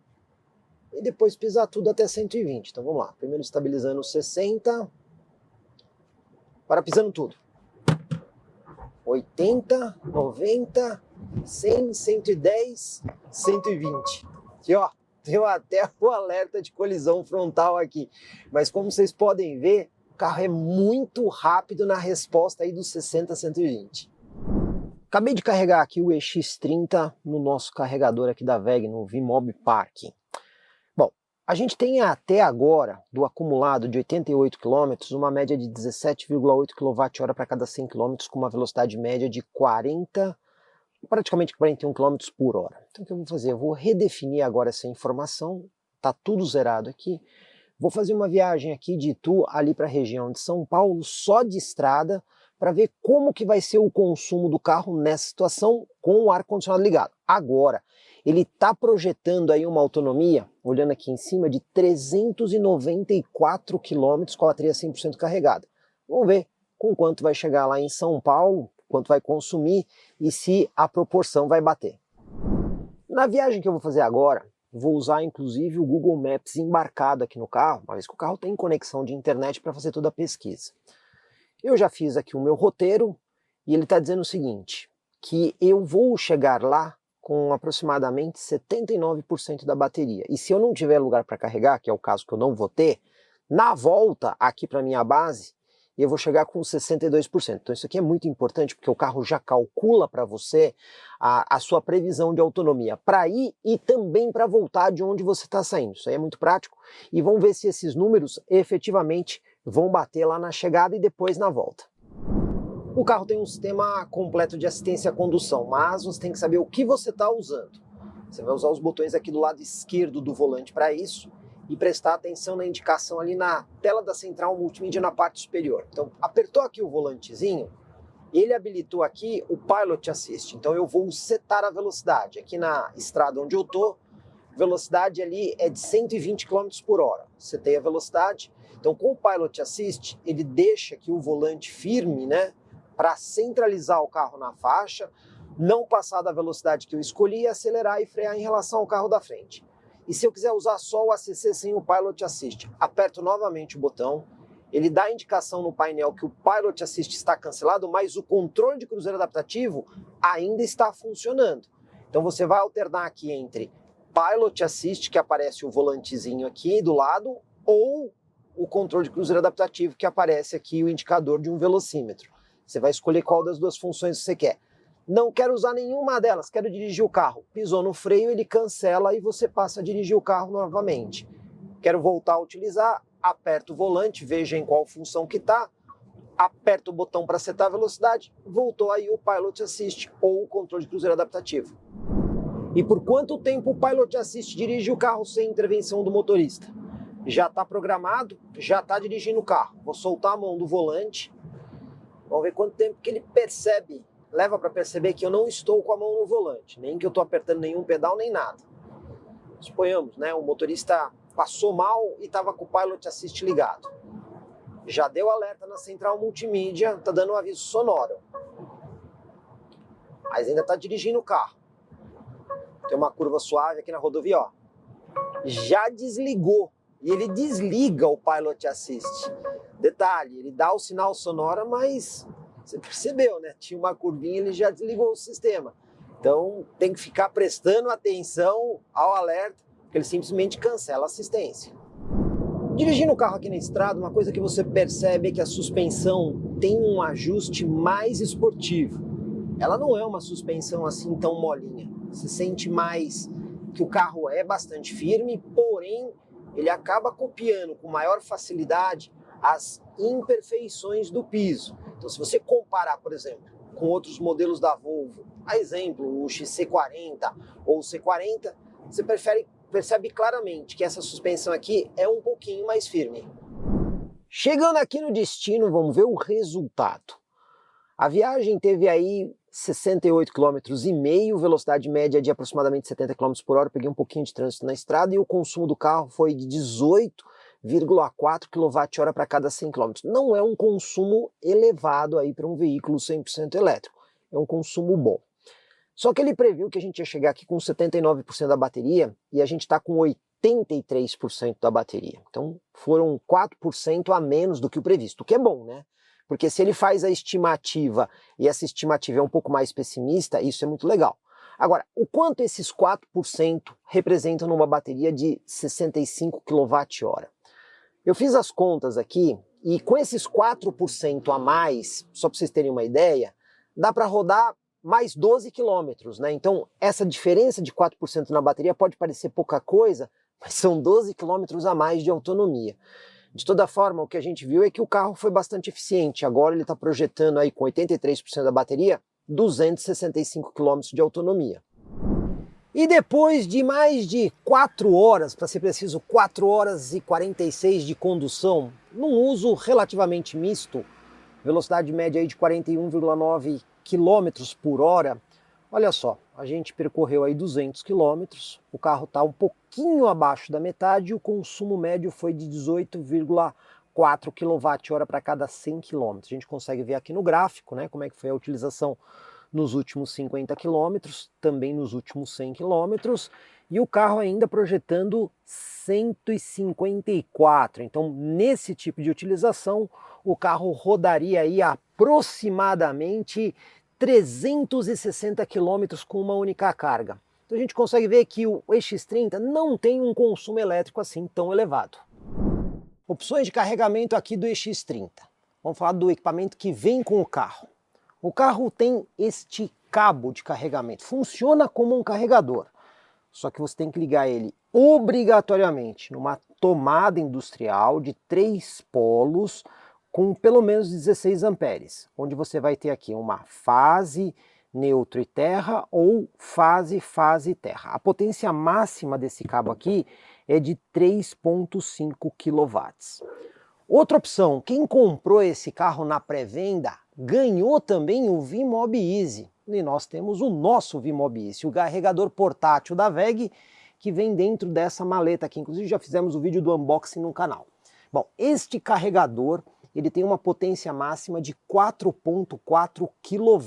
e depois pisar tudo até 120. Então vamos lá, primeiro estabilizando os 60, para pisando tudo. 80, 90, 100, 110, 120. Aqui ó, deu até o alerta de colisão frontal aqui. Mas como vocês podem ver, o carro é muito rápido na resposta aí dos 60 a 120. Acabei de carregar aqui o EX30 no nosso carregador aqui da WEG, no Vimob Parking. Bom, a gente tem até agora, do acumulado de 88 km, uma média de 17,8 kWh para cada 100 km, com uma velocidade média de praticamente 41 km por hora. Então o que eu vou fazer? Eu vou redefinir agora essa informação, tá tudo zerado aqui. Vou fazer uma viagem aqui de Itu ali para a região de São Paulo, só de estrada, para ver como que vai ser o consumo do carro nessa situação com o ar-condicionado ligado. Agora, ele está projetando aí uma autonomia, olhando aqui em cima, de 394 km com a bateria 100% carregada. Vamos ver com quanto vai chegar lá em São Paulo, quanto vai consumir e se a proporção vai bater. Na viagem que eu vou fazer agora, vou usar inclusive o Google Maps embarcado aqui no carro, uma vez que o carro tem conexão de internet para fazer toda a pesquisa. Eu já fiz aqui o meu roteiro e ele está dizendo o seguinte, que eu vou chegar lá com aproximadamente 79% da bateria. E se eu não tiver lugar para carregar, que é o caso que eu não vou ter, na volta aqui para minha base, eu vou chegar com 62%. Então isso aqui é muito importante porque o carro já calcula para você a sua previsão de autonomia para ir e também para voltar de onde você está saindo. Isso aí é muito prático e vamos ver se esses números efetivamente vão bater lá na chegada e depois na volta. O carro tem um sistema completo de assistência à condução, mas você tem que saber o que você está usando. Você vai usar os botões aqui do lado esquerdo do volante para isso e prestar atenção na indicação ali na tela da central multimídia na parte superior. Então, apertou aqui o volantezinho, ele habilitou aqui o Pilot Assist. Então, eu vou setar a velocidade. Aqui na estrada onde eu estou, velocidade ali é de 120 km por hora. Setei a velocidade. Então, com o Pilot Assist, ele deixa aqui o volante firme, né, para centralizar o carro na faixa, não passar da velocidade que eu escolhi, acelerar e frear em relação ao carro da frente. E se eu quiser usar só o ACC sem o Pilot Assist, aperto novamente o botão, ele dá a indicação no painel que o Pilot Assist está cancelado, mas o controle de cruzeiro adaptativo ainda está funcionando. Então você vai alternar aqui entre Pilot Assist, que aparece o volantezinho aqui do lado, ou o controle de cruzeiro adaptativo, que aparece aqui o indicador de um velocímetro. Você vai escolher qual das duas funções você quer. Não quero usar nenhuma delas, quero dirigir o carro. Pisou no freio, ele cancela e você passa a dirigir o carro novamente. Quero voltar a utilizar, aperto o volante, veja em qual função que está, aperto o botão para setar a velocidade, voltou aí o Pilot Assist ou o controle de cruzeiro adaptativo. E por quanto tempo o Pilot Assist dirige o carro sem intervenção do motorista? Já está programado, já está dirigindo o carro. Vou soltar a mão do volante, vamos ver quanto tempo que ele percebe. Leva para perceber que eu não estou com a mão no volante, nem que eu estou apertando nenhum pedal, nem nada. Suponhamos, né, o motorista passou mal e estava com o Pilot Assist ligado. Já deu alerta na central multimídia, está dando um aviso sonoro. Mas ainda está dirigindo o carro. Tem uma curva suave aqui na rodovia, ó. Já desligou. E ele desliga o Pilot Assist. Detalhe, ele dá o sinal sonoro, mas... Você percebeu, né? Tinha uma curvinha, ele já desligou o sistema. Então tem que ficar prestando atenção ao alerta, porque ele simplesmente cancela a assistência. Dirigindo o carro aqui na estrada, uma coisa que você percebe é que a suspensão tem um ajuste mais esportivo. Ela não é uma suspensão assim tão molinha. Você sente mais que o carro é bastante firme, porém ele acaba copiando com maior facilidade as imperfeições do piso. Então, se você comparar, por exemplo, com outros modelos da Volvo, a exemplo, o XC40 ou o C40, você percebe claramente que essa suspensão aqui é um pouquinho mais firme. Chegando aqui no destino, vamos ver o resultado. A viagem teve aí 68,5 km, velocidade média de aproximadamente 70 km por hora, peguei um pouquinho de trânsito na estrada e o consumo do carro foi de 18,4 kWh para cada 100 km. Não é um consumo elevado aí para um veículo 100% elétrico, é um consumo bom. Só que ele previu que a gente ia chegar aqui com 79% da bateria e a gente está com 83% da bateria. Então foram 4% a menos do que o previsto, o que é bom, né? Porque se ele faz a estimativa e essa estimativa é um pouco mais pessimista, isso é muito legal. Agora, o quanto esses 4% representam numa bateria de 65 kWh? Eu fiz as contas aqui e com esses 4% a mais, só para vocês terem uma ideia, dá para rodar mais 12 quilômetros, né? Então, essa diferença de 4% na bateria pode parecer pouca coisa, mas são 12 quilômetros a mais de autonomia. De toda forma, o que a gente viu é que o carro foi bastante eficiente. Agora ele está projetando aí com 83% da bateria, 265 km de autonomia. E depois de mais de 4 horas, para ser preciso, 4 horas e 46 de condução, num uso relativamente misto, velocidade média aí de 41,9 km por hora. Olha só, a gente percorreu aí 200 km, o carro está um pouquinho abaixo da metade e o consumo médio foi de 18,4 kWh para cada 100 km. A gente consegue ver aqui no gráfico, né, como é que foi a utilização nos últimos 50 km, também nos últimos 100 km, e o carro ainda projetando 154. Então, nesse tipo de utilização, o carro rodaria aí aproximadamente 360 km com uma única carga. Então a gente consegue ver que o EX30 não tem um consumo elétrico assim tão elevado. Opções de carregamento aqui do EX30. Vamos falar do equipamento que vem com o carro. O carro tem este cabo de carregamento, funciona como um carregador, só que você tem que ligar ele obrigatoriamente numa tomada industrial de 3 polos com pelo menos 16 amperes, onde você vai ter aqui uma fase, neutro e terra ou fase, fase e terra. A potência máxima desse cabo aqui é de 3,5 kW. Outra opção, quem comprou esse carro na pré-venda ganhou também o VMOB Easy. E nós temos o nosso VMOB Easy, o carregador portátil da WEG, que vem dentro dessa maleta aqui. Inclusive já fizemos o vídeo do unboxing no canal. Bom, este carregador ele tem uma potência máxima de 4,4 kW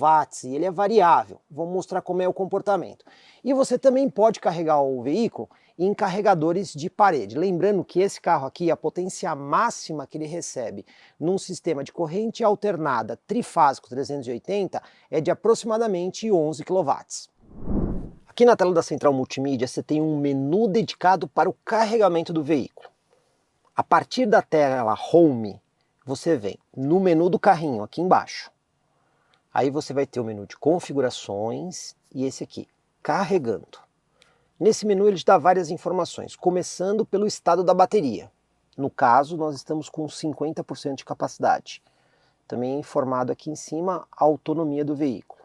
e ele é variável. Vou mostrar como é o comportamento. E você também pode carregar o veículo em carregadores de parede. Lembrando que esse carro aqui, a potência máxima que ele recebe num sistema de corrente alternada trifásico 380 é de aproximadamente 11 kW. Aqui na tela da central multimídia você tem um menu dedicado para o carregamento do veículo. A partir da tela Home, você vem no menu do carrinho aqui embaixo. Aí você vai ter o menu de configurações e esse aqui, carregando. Nesse menu ele te dá várias informações, começando pelo estado da bateria. No caso, nós estamos com 50% de capacidade. Também é informado aqui em cima a autonomia do veículo.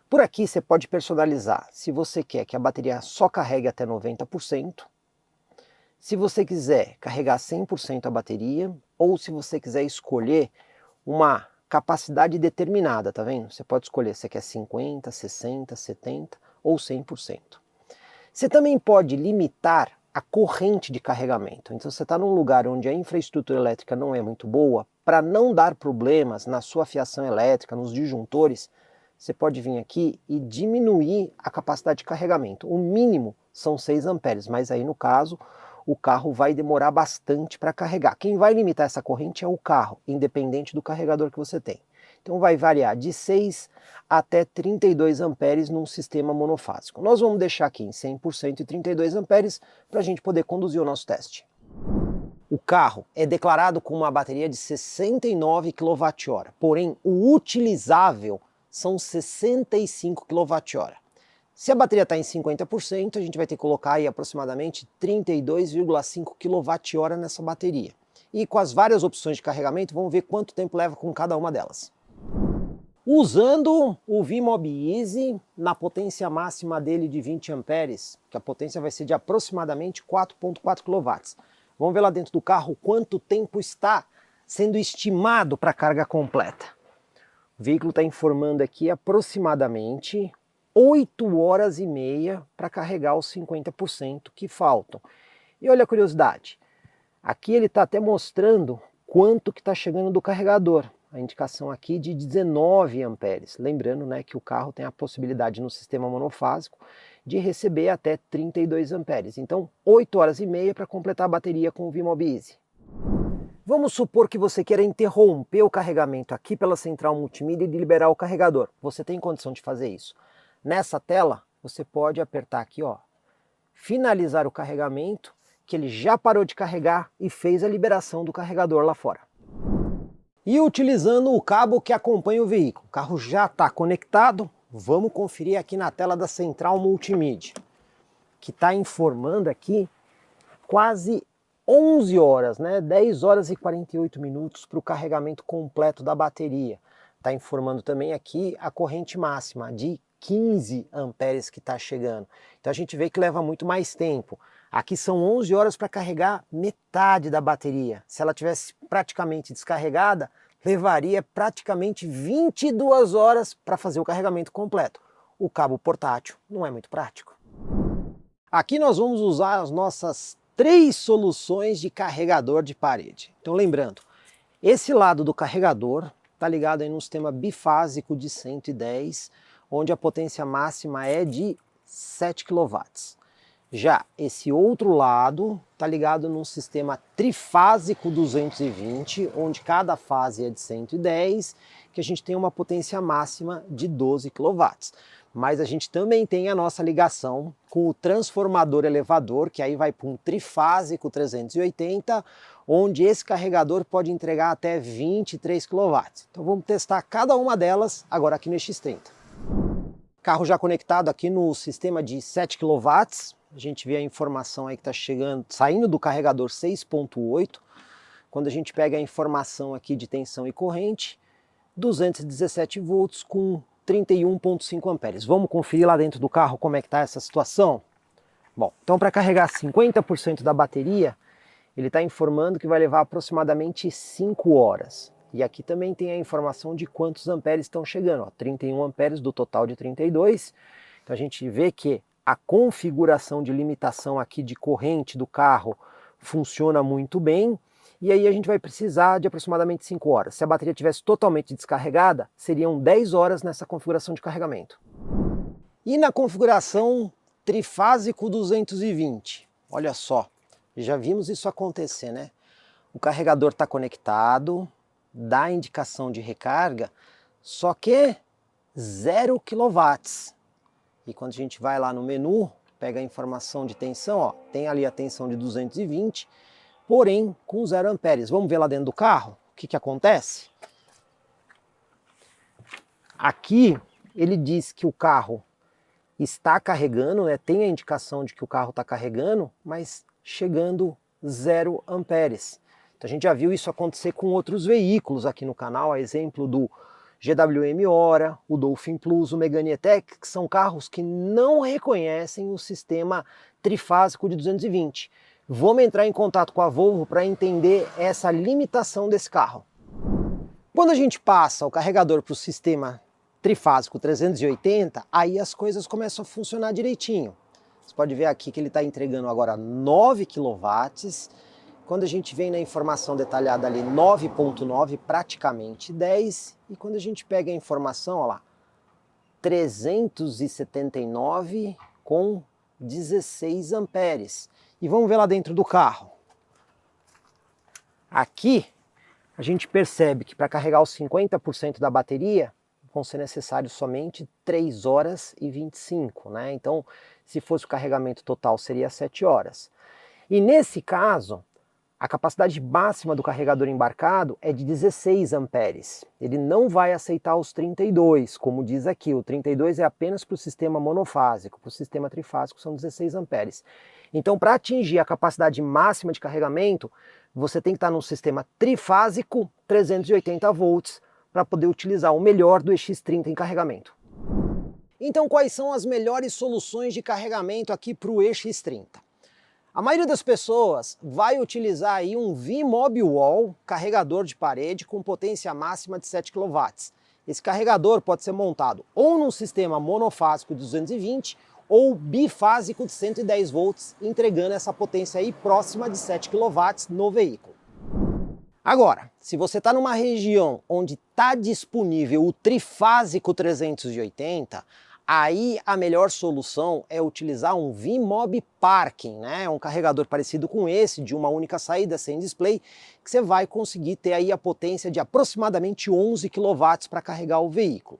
Por aqui você pode personalizar se você quer que a bateria só carregue até 90%, se você quiser carregar 100% a bateria, ou se você quiser escolher uma capacidade determinada, tá vendo? Você pode escolher se quer 50, 60, 70 ou 100%. Você também pode limitar a corrente de carregamento. Então você está num lugar onde a infraestrutura elétrica não é muito boa, para não dar problemas na sua fiação elétrica, nos disjuntores, você pode vir aqui e diminuir a capacidade de carregamento. O mínimo são 6 amperes, mas aí no caso o carro vai demorar bastante para carregar. Quem vai limitar essa corrente é o carro, independente do carregador que você tem. Então vai variar de 6 até 32 amperes num sistema monofásico. Nós vamos deixar aqui em 100% e 32 amperes para a gente poder conduzir o nosso teste. O carro é declarado com uma bateria de 69 kWh, porém o utilizável são 65 kWh. Se a bateria está em 50%, a gente vai ter que colocar aí aproximadamente 32,5 kWh nessa bateria. E com as várias opções de carregamento, vamos ver quanto tempo leva com cada uma delas. Usando o VMOB Easy, na potência máxima dele de 20 amperes, que a potência vai ser de aproximadamente 4,4 kW. Vamos ver lá dentro do carro quanto tempo está sendo estimado para a carga completa. O veículo está informando aqui aproximadamente 8 horas e meia para carregar os 50% que faltam. E olha a curiosidade, aqui ele está até mostrando quanto que está chegando do carregador. A indicação aqui de 19 amperes. Lembrando, né, que o carro tem a possibilidade no sistema monofásico de receber até 32 amperes. Então 8 horas e meia para completar a bateria com o VMOB Easy. Vamos supor que você queira interromper o carregamento aqui pela central multimídia e liberar o carregador. Você tem condição de fazer isso. Nessa tela, você pode apertar aqui, ó, finalizar o carregamento, que ele já parou de carregar e fez a liberação do carregador lá fora. E utilizando o cabo que acompanha o veículo, o carro já está conectado, vamos conferir aqui na tela da central multimídia, que está informando aqui quase 11 horas, né? 10 horas e 48 minutos para o carregamento completo da bateria. Está informando também aqui a corrente máxima de 15 amperes que está chegando. Então a gente vê que leva muito mais tempo. Aqui são 11 horas para carregar metade da bateria. Se ela tivesse praticamente descarregada, levaria praticamente 22 horas para fazer o carregamento completo. O cabo portátil não é muito prático. Aqui nós vamos usar as nossas 3 soluções de carregador de parede. Então lembrando, esse lado do carregador está ligado aí num sistema bifásico de 110, onde a potência máxima é de 7 kW. Já esse outro lado está ligado num sistema trifásico 220, onde cada fase é de 110, que a gente tem uma potência máxima de 12 kW. Mas a gente também tem a nossa ligação com o transformador elevador, que aí vai para um trifásico 380, onde esse carregador pode entregar até 23 kW. Então vamos testar cada uma delas agora aqui no X30. Carro já conectado aqui no sistema de 7 kW, a gente vê a informação aí que está chegando, saindo do carregador 6.8. Quando a gente pega a informação aqui de tensão e corrente, 217 volts com 31.5 amperes. Vamos conferir lá dentro do carro como é que está essa situação? Bom, então para carregar 50% da bateria, ele está informando que vai levar aproximadamente 5 horas. E aqui também tem a informação de quantos amperes estão chegando, ó, 31 amperes do total de 32. Então a gente vê que a configuração de limitação aqui de corrente do carro funciona muito bem. E aí a gente vai precisar de aproximadamente 5 horas. Se a bateria tivesse totalmente descarregada, seriam 10 horas nessa configuração de carregamento. E na configuração trifásico 220, olha só, já vimos isso acontecer, né? O carregador está conectado, dá a indicação de recarga, só que 0 kW. E quando a gente vai lá no menu, pega a informação de tensão, ó, tem ali a tensão de 220, porém com 0 amperes. Vamos ver lá dentro do carro o que acontece? Aqui ele diz que o carro está carregando, né, tem a indicação de que o carro está carregando, mas chegando 0 amperes. Então a gente já viu isso acontecer com outros veículos aqui no canal, a exemplo do GWM Ora, o Dolphin Plus, o Megane E-Tech, que são carros que não reconhecem o sistema trifásico de 220. Vamos entrar em contato com a Volvo para entender essa limitação desse carro. Quando a gente passa o carregador para o sistema trifásico 380, aí as coisas começam a funcionar direitinho. Você pode ver aqui que ele está entregando agora 9 kW. Quando a gente vem na informação detalhada ali, 9.9, praticamente 10. E quando a gente pega a informação, ó lá, 379 com 16 amperes. E vamos ver lá dentro do carro. Aqui a gente percebe que para carregar os 50% da bateria vão ser necessários somente 3 horas e 25, né? Então, se fosse o carregamento total, seria 7 horas. E nesse caso, a capacidade máxima do carregador embarcado é de 16 amperes. Ele não vai aceitar os 32, como diz aqui. O 32 é apenas para o sistema monofásico, para o sistema trifásico são 16 amperes. Então, para atingir a capacidade máxima de carregamento, você tem que estar num sistema trifásico 380 volts para poder utilizar o melhor do EX30 em carregamento. Então, quais são as melhores soluções de carregamento aqui para o EX30? A maioria das pessoas vai utilizar aí um V-Mob Wall, carregador de parede com potência máxima de 7 kW. Esse carregador pode ser montado ou num sistema monofásico de 220 ou bifásico de 110 volts, entregando essa potência aí próxima de 7 kW no veículo. Agora, se você está numa região onde está disponível o trifásico 380, aí a melhor solução é utilizar um V-Mob Parking, né? Um carregador parecido com esse, de uma única saída, sem display, que você vai conseguir ter aí a potência de aproximadamente 11 kW para carregar o veículo.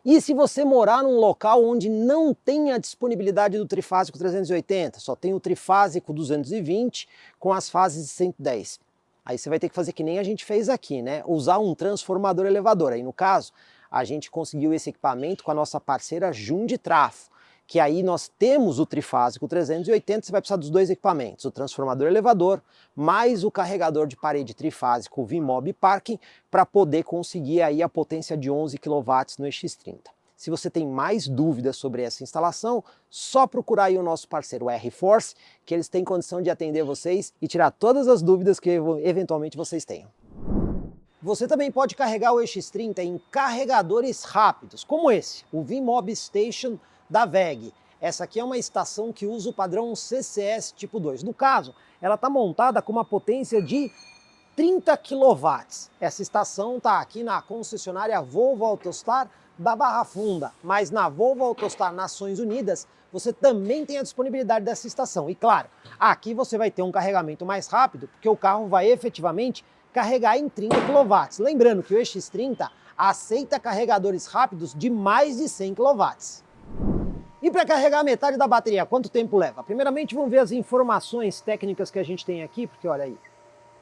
E se você morar num local onde não tem a disponibilidade do trifásico 380, só tem o trifásico 220 com as fases de 110, aí você vai ter que fazer que nem a gente fez aqui, né? Usar um transformador elevador. Aí no caso, a gente conseguiu esse equipamento com a nossa parceira Junditrafo, que aí nós temos o trifásico 380, você vai precisar dos dois equipamentos, o transformador elevador, mais o carregador de parede trifásico V-Mob Parking, para poder conseguir aí a potência de 11 kW no EX30. Se você tem mais dúvidas sobre essa instalação, só procurar aí o nosso parceiro R-Force, que eles têm condição de atender vocês e tirar todas as dúvidas que eventualmente vocês tenham. Você também pode carregar o EX30 em carregadores rápidos, como esse, o VMob Station da WEG. Essa aqui é uma estação que usa o padrão CCS tipo 2. No caso, ela está montada com uma potência de 30 kW. Essa estação está aqui na concessionária Volvo Autostar da Barra Funda, mas na Volvo Autostar Nações Unidas você também tem a disponibilidade dessa estação. E claro, aqui você vai ter um carregamento mais rápido, porque o carro vai efetivamente carregar em 30 kW. Lembrando que o EX30 aceita carregadores rápidos de mais de 100 kW. E para carregar metade da bateria, quanto tempo leva? Primeiramente vamos ver as informações técnicas que a gente tem aqui, porque olha aí,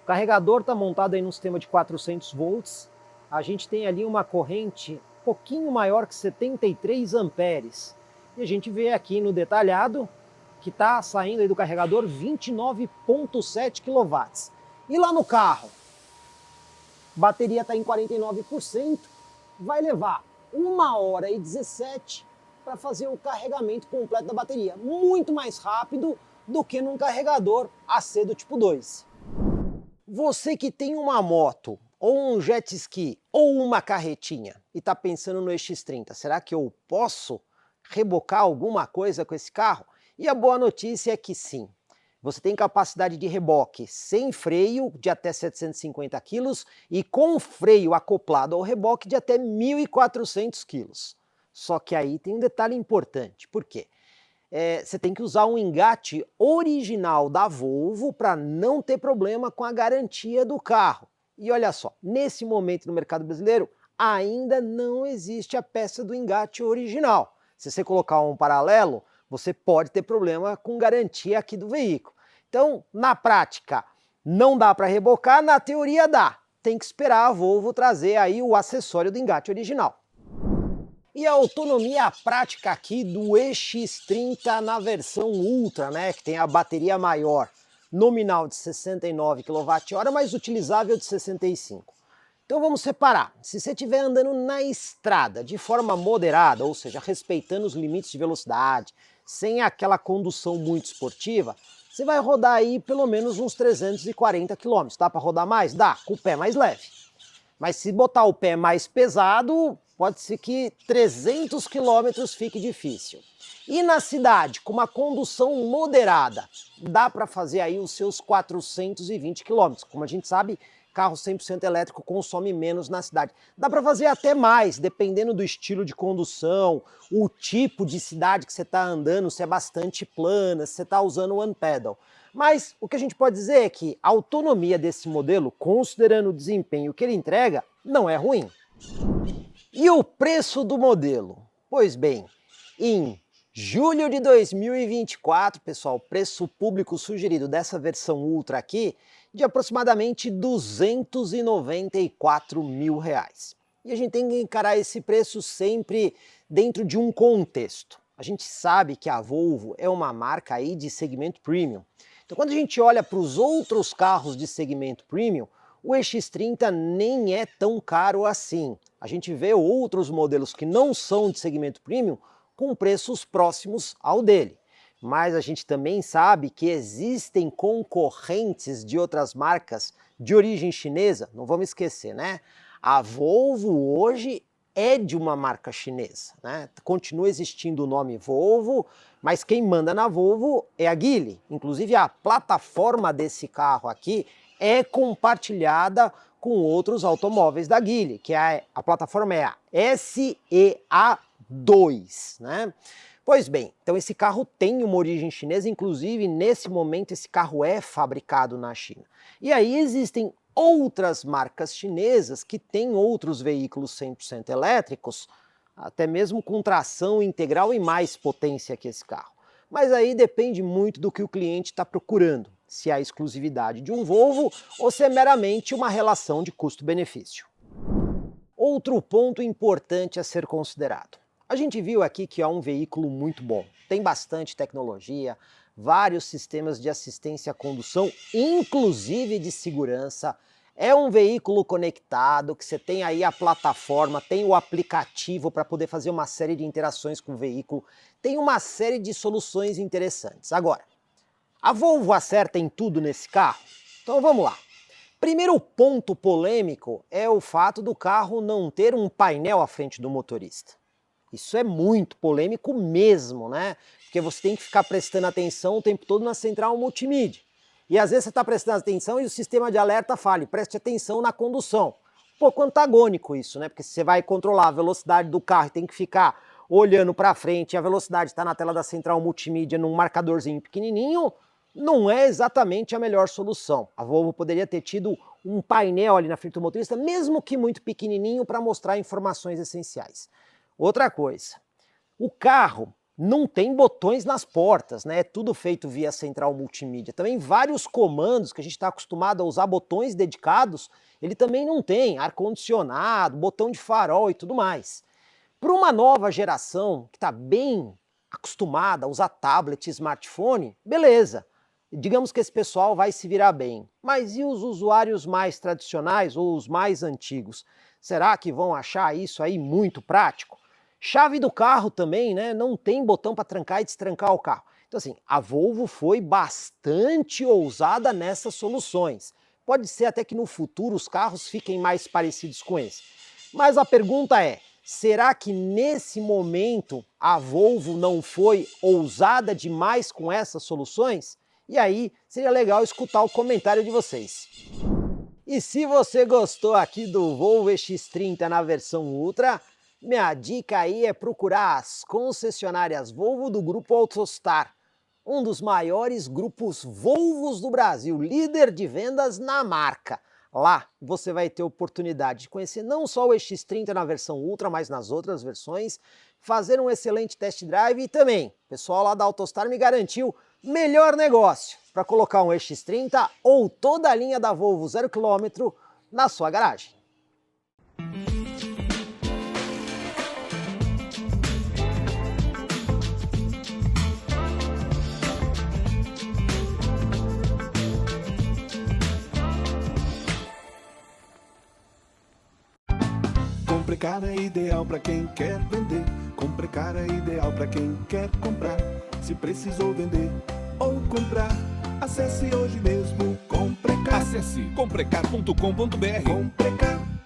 o carregador está montado aí num sistema de 400 volts, a gente tem ali uma corrente um pouquinho maior que 73 amperes, e a gente vê aqui no detalhado que está saindo aí do carregador 29,7 kW. E lá no carro, a bateria está em 49%, vai levar 1h17 para fazer o carregamento completo da bateria. Muito mais rápido do que num carregador AC do tipo 2. Você que tem uma moto, ou um jet ski, ou uma carretinha, e está pensando no EX30, será que eu posso rebocar alguma coisa com esse carro? E a boa notícia é que sim. Você tem capacidade de reboque sem freio de até 750 kg e com freio acoplado ao reboque de até 1.400 kg. Só que aí tem um detalhe importante. Por quê? Você tem que usar um engate original da Volvo para não ter problema com a garantia do carro. E olha só, nesse momento no mercado brasileiro ainda não existe a peça do engate original. Se você colocar um paralelo, você pode ter problema com garantia aqui do veículo. Então, na prática, não dá para rebocar, na teoria dá. Tem que esperar a Volvo trazer aí o acessório do engate original. E a autonomia prática aqui do EX30 na versão Ultra, né, que tem a bateria maior, nominal de 69 kWh, mas utilizável de 65. Então vamos separar. Se você estiver andando na estrada de forma moderada, ou seja, respeitando os limites de velocidade, sem aquela condução muito esportiva, você vai rodar aí pelo menos uns 340 km. Dá para rodar mais? Dá, com o pé mais leve. Mas se botar o pé mais pesado, pode ser que 300 km fique difícil. E na cidade, com uma condução moderada, dá para fazer aí os seus 420 km. Como a gente sabe, carro 100% elétrico consome menos na cidade. Dá para fazer até mais, dependendo do estilo de condução, o tipo de cidade que você está andando, se é bastante plana, se você está usando one pedal. Mas o que a gente pode dizer é que a autonomia desse modelo, considerando o desempenho que ele entrega, não é ruim. E o preço do modelo? Pois bem, em julho de 2024, pessoal, o preço público sugerido dessa versão Ultra aqui, de aproximadamente R$ 294 mil. E a gente tem que encarar esse preço sempre dentro de um contexto. A gente sabe que a Volvo é uma marca aí de segmento premium. Então quando a gente olha para os outros carros de segmento premium, o EX30 nem é tão caro assim. A gente vê outros modelos que não são de segmento premium com preços próximos ao dele. Mas a gente também sabe que existem concorrentes de outras marcas de origem chinesa, não vamos esquecer, né? A Volvo hoje é de uma marca chinesa, né? Continua existindo o nome Volvo, mas quem manda na Volvo é a Geely. Inclusive a plataforma desse carro aqui é compartilhada com outros automóveis da Geely, que a plataforma é a SEA2, né? Pois bem, então esse carro tem uma origem chinesa, inclusive nesse momento esse carro é fabricado na China. E aí existem outras marcas chinesas que têm outros veículos 100% elétricos, até mesmo com tração integral e mais potência que esse carro. Mas aí depende muito do que o cliente está procurando, se é a exclusividade de um Volvo ou se é meramente uma relação de custo-benefício. Outro ponto importante a ser considerado. A gente viu aqui que é um veículo muito bom, tem bastante tecnologia, vários sistemas de assistência à condução, inclusive de segurança. É um veículo conectado, que você tem aí a plataforma, tem o aplicativo para poder fazer uma série de interações com o veículo, tem uma série de soluções interessantes. Agora, a Volvo acerta em tudo nesse carro? Então vamos lá. Primeiro ponto polêmico é o fato do carro não ter um painel à frente do motorista. Isso é muito polêmico mesmo, né? Porque você tem que ficar prestando atenção o tempo todo na central multimídia. E às vezes você está prestando atenção e o sistema de alerta fala, preste atenção na condução. Um pouco antagônico isso, né? Porque se você vai controlar a velocidade do carro e tem que ficar olhando para frente e a velocidade está na tela da central multimídia num marcadorzinho pequenininho, não é exatamente a melhor solução. A Volvo poderia ter tido um painel ali na frente do motorista, mesmo que muito pequenininho, para mostrar informações essenciais. Outra coisa, o carro não tem botões nas portas, né? É tudo feito via central multimídia. Também vários comandos que a gente está acostumado a usar botões dedicados, ele também não tem, ar-condicionado, botão de farol e tudo mais. Para uma nova geração que está bem acostumada a usar tablet e smartphone, beleza. Digamos que esse pessoal vai se virar bem. Mas e os usuários mais tradicionais ou os mais antigos? Será que vão achar isso aí muito prático? Chave do carro também, né? Não tem botão para trancar e destrancar o carro. Então assim, a Volvo foi bastante ousada nessas soluções. Pode ser até que no futuro os carros fiquem mais parecidos com esse. Mas a pergunta é, será que nesse momento a Volvo não foi ousada demais com essas soluções? E aí, seria legal escutar o comentário de vocês. E se você gostou aqui do Volvo EX30 na versão Ultra, minha dica aí é procurar as concessionárias Volvo do Grupo AutoStar, um dos maiores grupos Volvos do Brasil, líder de vendas na marca. Lá você vai ter oportunidade de conhecer não só o EX30 na versão Ultra, mas nas outras versões, fazer um excelente test drive e também, o pessoal lá da AutoStar me garantiu melhor negócio para colocar um EX30 ou toda a linha da Volvo 0 km na sua garagem. Comprecar é ideal para quem quer vender. Comprecar é ideal para quem quer comprar. Se precisou vender ou comprar, acesse hoje mesmo Comprecar. Acesse comprecar.com.br. Comprecar.